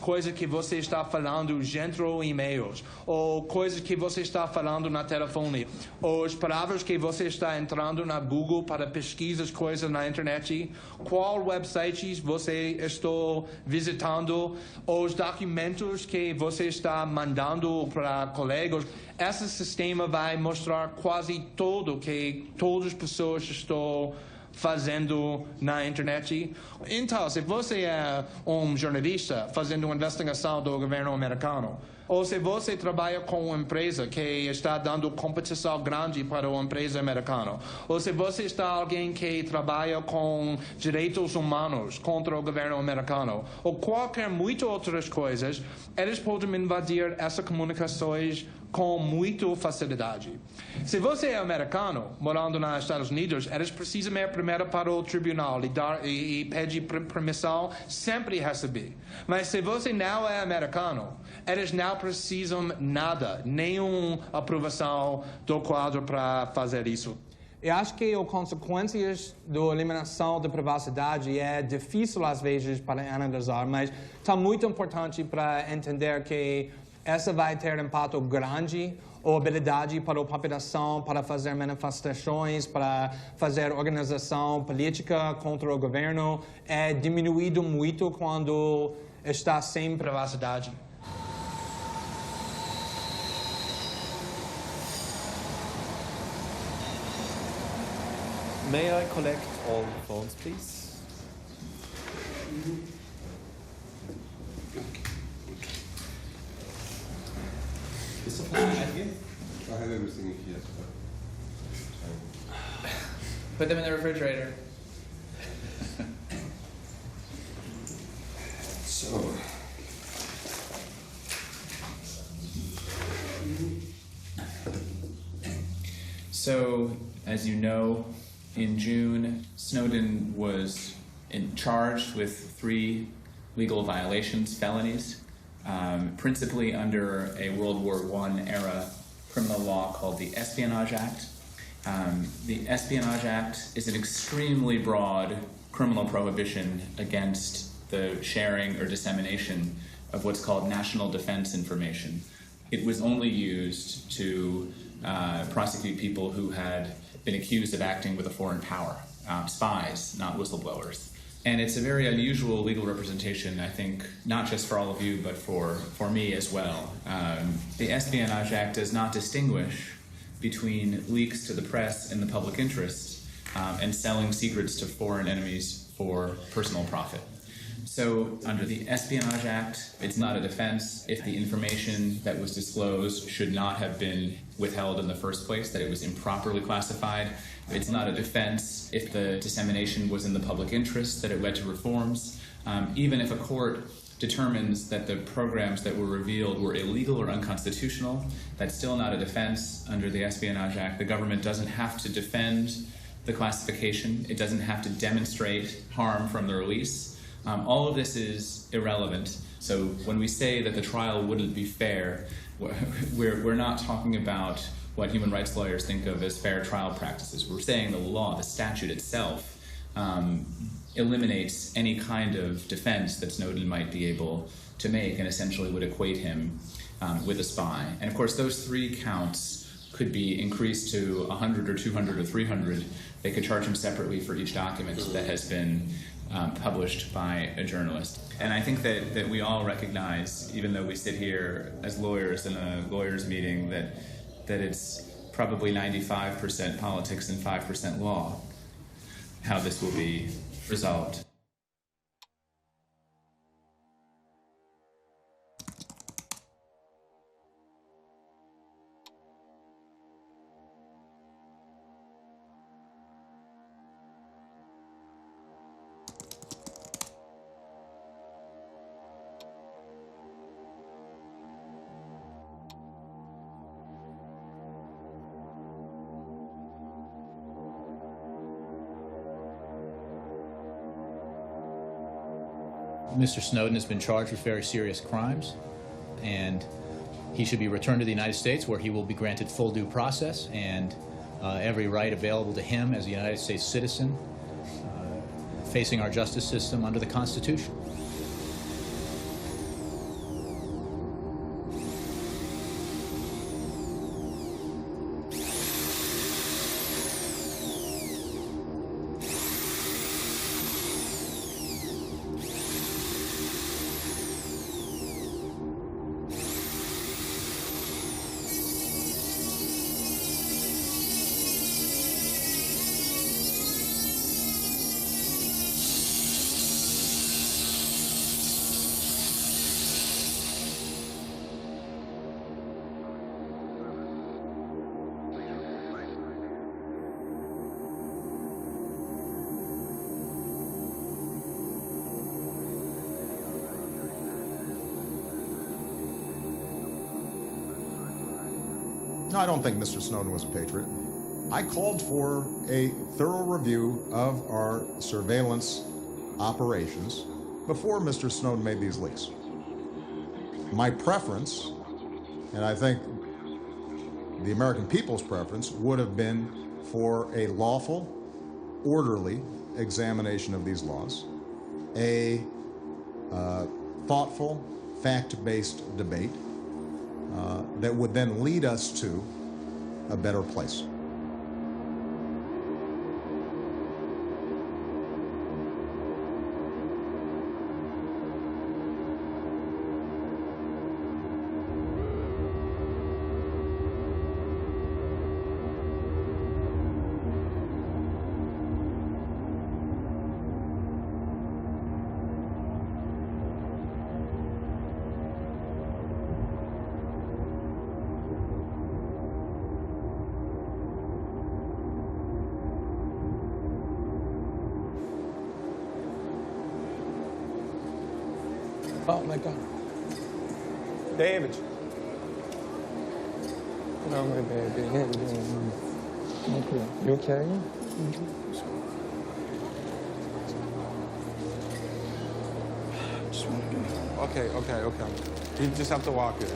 coisa que você está falando dentro de e-mails, ou coisas que você está falando na telefone, ou as palavras que você está entrando na Google para pesquisar coisas na internet, qual websites você está visitando, os documentos que você está mandando para colegas. Esse sistema vai mostrar quase tudo que todas as pessoas estão fazendo na internet. Então, se você é um jornalista fazendo uma investigação do governo americano, ou se você trabalha com uma empresa que está dando competição grande para uma empresa americana, ou se você está alguém que trabalha com direitos humanos contra o governo americano, ou qualquer muitas outras coisas, eles podem invadir essas comunicações com muita facilidade. Se você é americano, morando nos Estados Unidos, eles precisam ir primeiro para o tribunal e pedir permissão, sempre receber. Mas se você não é americano, eles não precisam nada, nenhuma aprovação do quadro para fazer isso. Eu acho que as consequências da eliminação da privacidade é difícil às vezes para analisar, mas está muito importante para entender que essa vai ter impacto grande, a habilidade para a população, para fazer manifestações, para fazer organização política contra o governo, é diminuído muito quando está sem privacidade. May I collect all the phones, please? I have everything here. Put them in the refrigerator. So, as you know, in June, Snowden was charged with 3 legal violations, felonies, principally under a World War I era criminal law called the Espionage Act. The Espionage Act is an extremely broad criminal prohibition against the sharing or dissemination of what's called national defense information. It was only used to prosecute people who had been accused of acting with a foreign power, spies, not whistleblowers. And it's a very unusual legal representation, I think, not just for all of you, but for me as well. The Espionage Act does not distinguish between leaks to the press in the public interest and selling secrets to foreign enemies for personal profit. So under the Espionage Act, it's not a defense if the information that was disclosed should not have been withheld in the first place, that it was improperly classified. It's not a defense if the dissemination was in the public interest, that it led to reforms. Even if a court determines that the programs that were revealed were illegal or unconstitutional, that's still not a defense under the Espionage Act. The government doesn't have to defend the classification. It doesn't have to demonstrate harm from the release. All of this is irrelevant. So when we say that the trial wouldn't be fair, we're not talking about what human rights lawyers think of as fair trial practices. We're saying the law, the statute itself, eliminates any kind of defense that Snowden might be able to make and essentially would equate him with a spy. And of course, those 3 counts could be increased to 100 or 200 or 300. They could charge him separately for each document that has been published by a journalist. And I think that we all recognize, even though we sit here as lawyers in a lawyers' meeting, that it's probably 95% politics and 5% law, how this will be resolved. Mr. Snowden has been charged with very serious crimes, and he should be returned to the United States, where he will be granted full due process and every right available to him as a United States citizen, facing our justice system under the Constitution. No, I don't think Mr. Snowden was a patriot. I called for a thorough review of our surveillance operations before Mr. Snowden made these leaks. My preference, and I think the American people's preference, would have been for a lawful, orderly examination of these laws, a thoughtful, fact-based debate that would then lead us to a better place. Oh my God. David. No, my baby. Yeah, okay. You okay? Just want to get... Okay. You just have to walk it.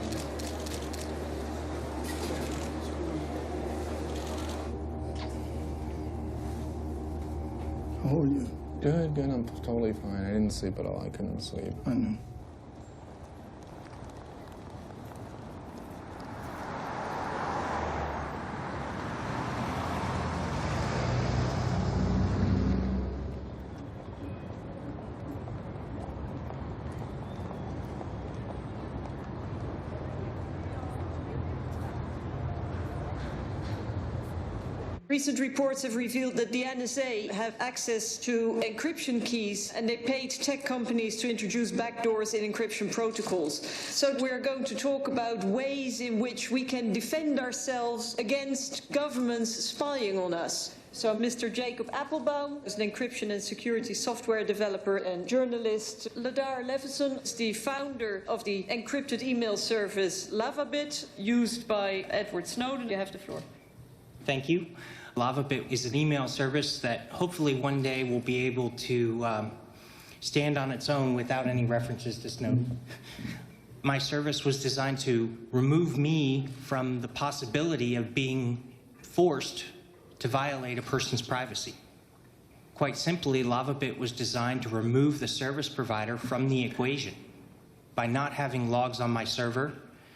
How are you? Good. I'm totally fine. I didn't sleep at all. I couldn't sleep. I know. Recent reports have revealed that the NSA have access to encryption keys, and they paid tech companies to introduce backdoors in encryption protocols. So we're going to talk about ways in which we can defend ourselves against governments spying on us. So Mr. Jacob Appelbaum is an encryption and security software developer and journalist. Ladar Levison is the founder of the encrypted email service Lavabit, used by Edward Snowden. You have the floor. Thank you. Lavabit is an email service that hopefully one day will be able to stand on its own without any references to Snowden. My service was designed to remove me from the possibility of being forced to violate a person's privacy. Quite simply, Lavabit was designed to remove the service provider from the equation. By not having logs on my server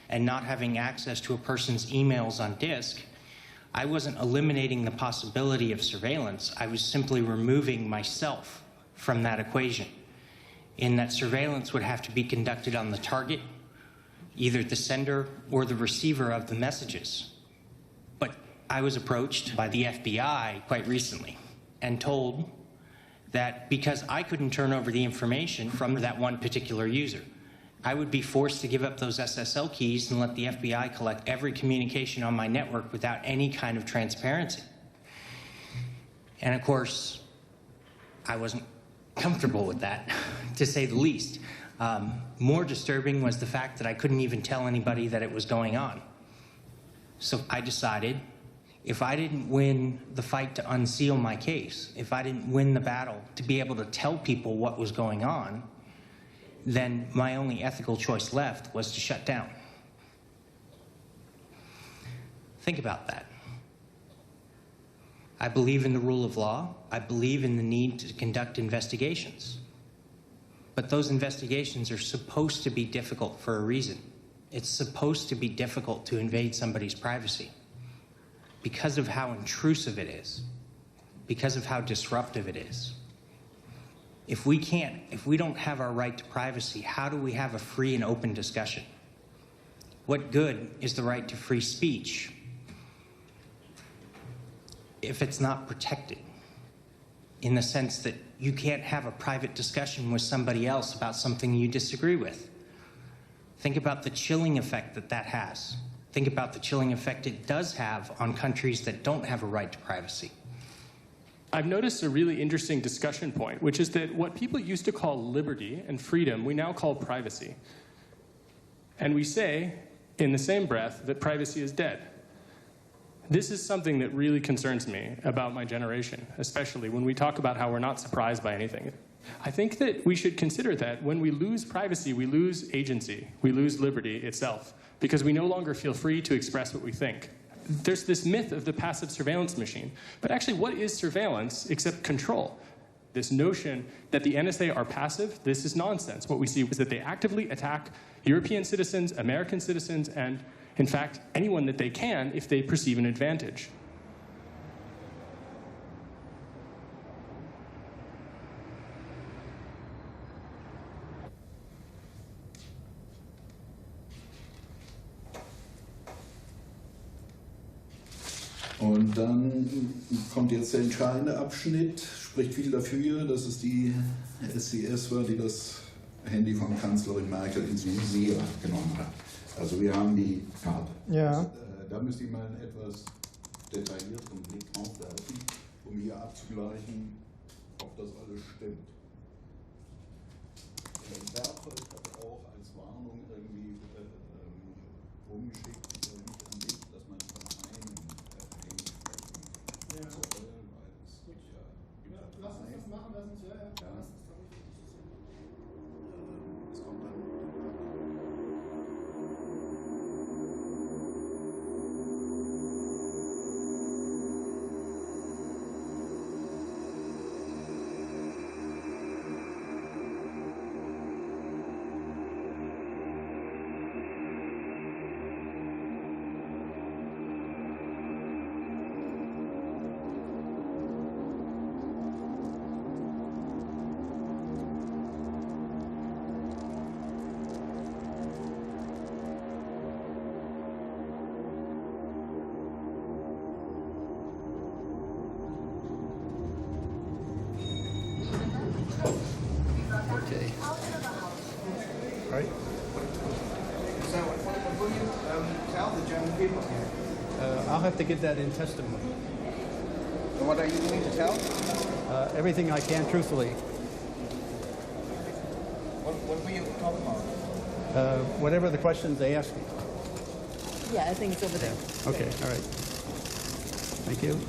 and not having access to a person's emails on disk, I wasn't eliminating the possibility of surveillance. I was simply removing myself from that equation. In that surveillance would have to be conducted on the target, either the sender or the receiver of the messages. But I was approached by the FBI quite recently and told that because I couldn't turn over the information from that one particular user, I would be forced to give up those SSL keys and let the FBI collect every communication on my network without any kind of transparency. And of course, I wasn't comfortable with that, to say the least. More disturbing was the fact that I couldn't even tell anybody that it was going on. So I decided, if I didn't win the fight to unseal my case, if I didn't win the battle to be able to tell people what was going on, then my only ethical choice left was to shut down. Think about that. I believe in the rule of law. I believe in the need to conduct investigations. But those investigations are supposed to be difficult for a reason. It's supposed to be difficult to invade somebody's privacy because of how intrusive it is, because of how disruptive it is. If we don't have our right to privacy, how do we have a free and open discussion? What good is the right to free speech if it's not protected? In the sense that you can't have a private discussion with somebody else about something you disagree with. Think about the chilling effect that that has. Think about the chilling effect it does have on countries that don't have a right to privacy. I've noticed a really interesting discussion point, which is that what people used to call liberty and freedom, we now call privacy. And we say, in the same breath, that privacy is dead. This is something that really concerns me about my generation, especially when we talk about how we're not surprised by anything. I think that we should consider that when we lose privacy, we lose agency, we lose liberty itself, because we no longer feel free to express what we think. There's this myth of the passive surveillance machine. But actually, what is surveillance except control? This notion that the NSA are passive, this is nonsense. What we see is that they actively attack European citizens, American citizens, and, in fact, anyone that they can if they perceive an advantage. Und dann kommt jetzt der entscheidende Abschnitt, spricht viel dafür, dass es die SCS war, die das Handy von Kanzlerin Merkel ins Visier genommen hat. Also wir haben die Karte. Ja. Da müsste ich mal einen etwas detaillierteren Blick drauf werfen, um hier abzugleichen, ob das alles stimmt. Berthold hat auch als Warnung irgendwie rumgeschickt, nicht an dich, dass man von einem Handy sprechen soll, weil es gibt ja... Lass uns das machen, lass uns, ja. Lass uns das richtig. Es kommt dann... people here. I'll have to give that in testimony. And what are you going to tell? Everything I can, truthfully. What will you talk about? Whatever the questions they ask me. Yeah, I think it's over there. Okay, all right. Thank you.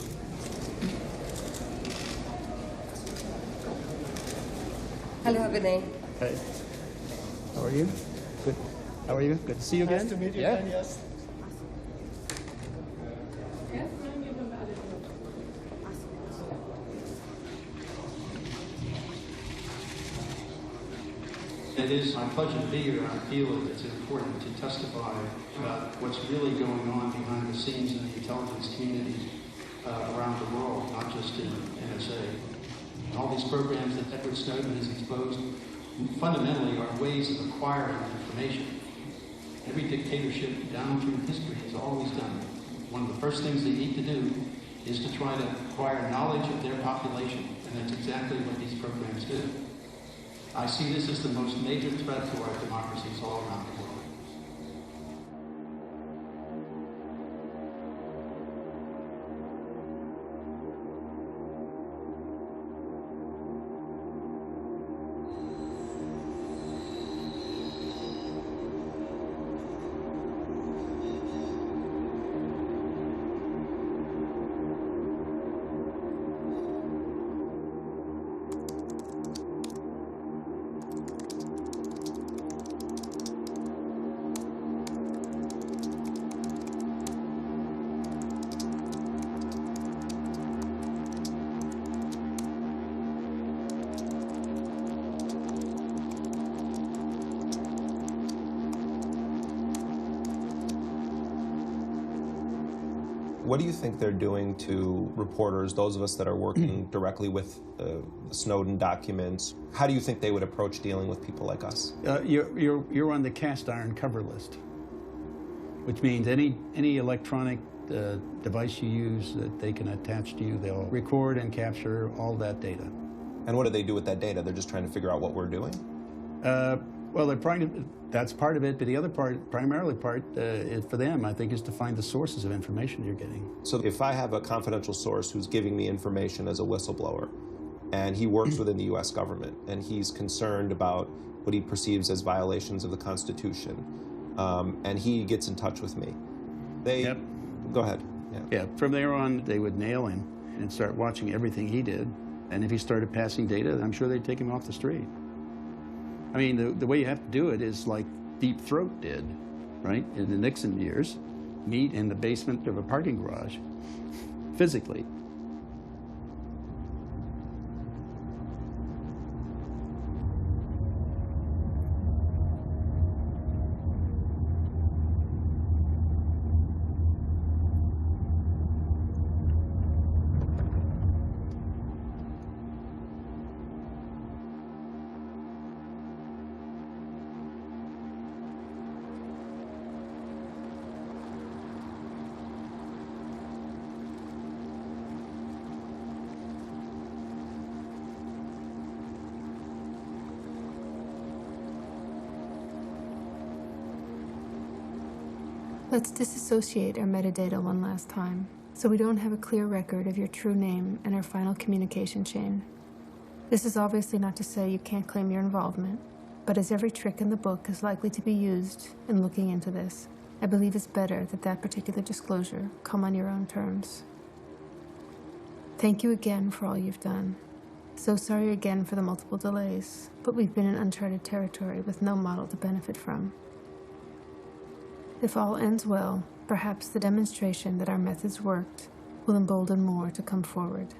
Hello, Vinay. Hey. How are you? Good. How are you? Good to see you again. Nice to meet you Yeah. again, yes. It is my pleasure to be here. I feel that it's important to testify about what's really going on behind the scenes in the intelligence community around the world, not just in NSA. All these programs that Edward Snowden has exposed fundamentally are ways of acquiring information. Every dictatorship down through history has always done it. One of the first things they need to do is to try to acquire knowledge of their population, and that's exactly what these programs do. I see this as the most major threat to our democracies all around the world. What do you think they're doing to reporters, those of us that are working directly with Snowden documents? How do you think they would approach dealing with people like us? You're on the cast iron cover list, which means any electronic device you use that they can attach to you, they'll record and capture all that data. And what do they do with that data? They're just trying to figure out what we're doing? Well, they're trying to, that's part of it, but the other part, primarily part, for them, I think, is to find the sources of information you're getting. So if I have a confidential source who's giving me information as a whistleblower, and he works within the U.S. government, and he's concerned about what he perceives as violations of the Constitution, and he gets in touch with me, they... Yep. Go ahead. Yeah, from there on, they would nail him and start watching everything he did. And if he started passing data, I'm sure they'd take him off the street. I mean, the way you have to do it is like Deep Throat did, right? In the Nixon years, meet in the basement of a parking garage, physically. Let's disassociate our metadata one last time, so we don't have a clear record of your true name and our final communication chain. This is obviously not to say you can't claim your involvement, but as every trick in the book is likely to be used in looking into this, I believe it's better that that particular disclosure come on your own terms. Thank you again for all you've done. So sorry again for the multiple delays, but we've been in uncharted territory with no model to benefit from. If all ends well, perhaps the demonstration that our methods worked will embolden more to come forward.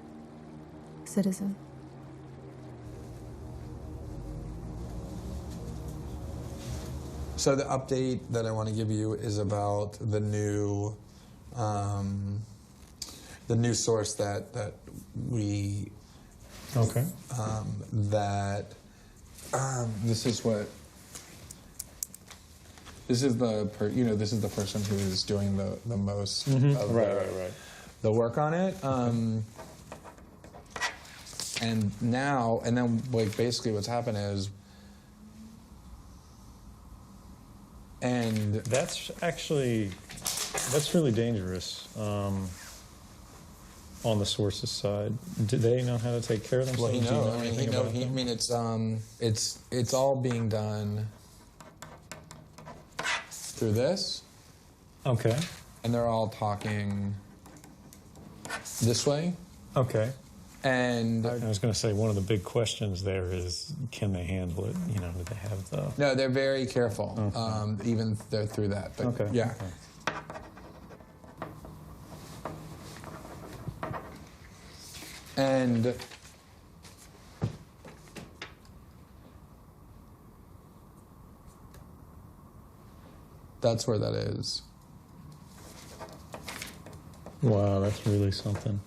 Citizen. So the update that I want to give you is about the new source that we this is what. This is the person who is doing the most of the work on it. And then like basically what's happened is, and that's actually That's really dangerous. On the source's side, do they know how to take care of themselves? Well, he Do you knows. know I mean, anything about them? it's all being done through this. Okay. And they're all talking this way. Okay. And I was going to say one of the big questions there is, can they handle it? You know, do they have the? No, they're very careful. Okay. Even they're through that. But Okay. Yeah. Okay. And that's where that is. Wow, that's really something.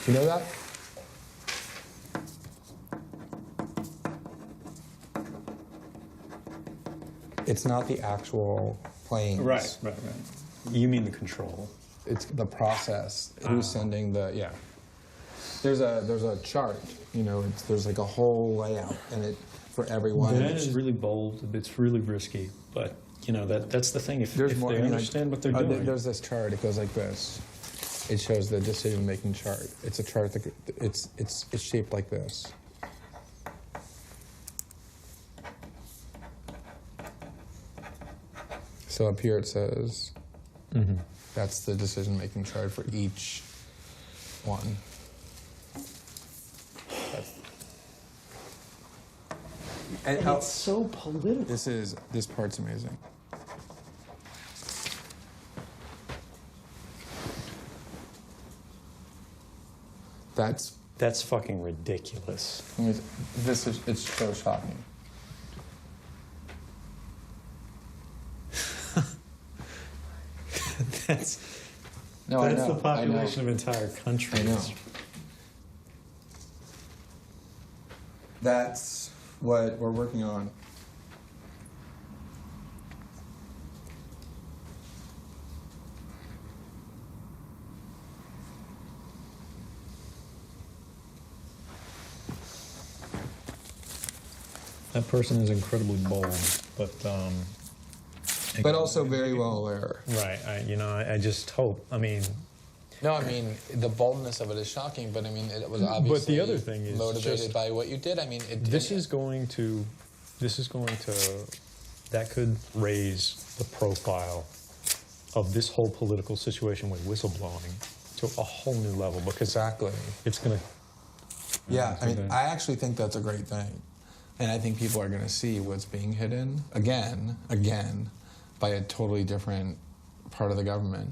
You know that? It's not the actual planes. Right. You mean the control? It's the process. Who's sending the There's a chart. You know, there's like a whole layout, and it for everyone. That is really bold. It's really risky, but you know that's the thing. If they understand what they're doing, there's this chart. It goes like this. It shows the decision-making chart. It's a chart that it's shaped like this. So up here it says that's the decision-making chart for each one. And it's so political. This part's amazing. That's fucking ridiculous. It's so shocking. That's I know, the population of entire countries. I know. That's what we're working on. That person is incredibly bold, but also very well aware. Right. I just hope. I mean. No, I mean the boldness of it is shocking, but I mean it was obviously. But the other thing is motivated by what you did. I mean, this is going to, that could raise the profile of this whole political situation with whistleblowing to a whole new level because it's going to. Yeah, I mean, I actually think that's a great thing. And I think people are going to see what's being hidden again, by a totally different part of the government.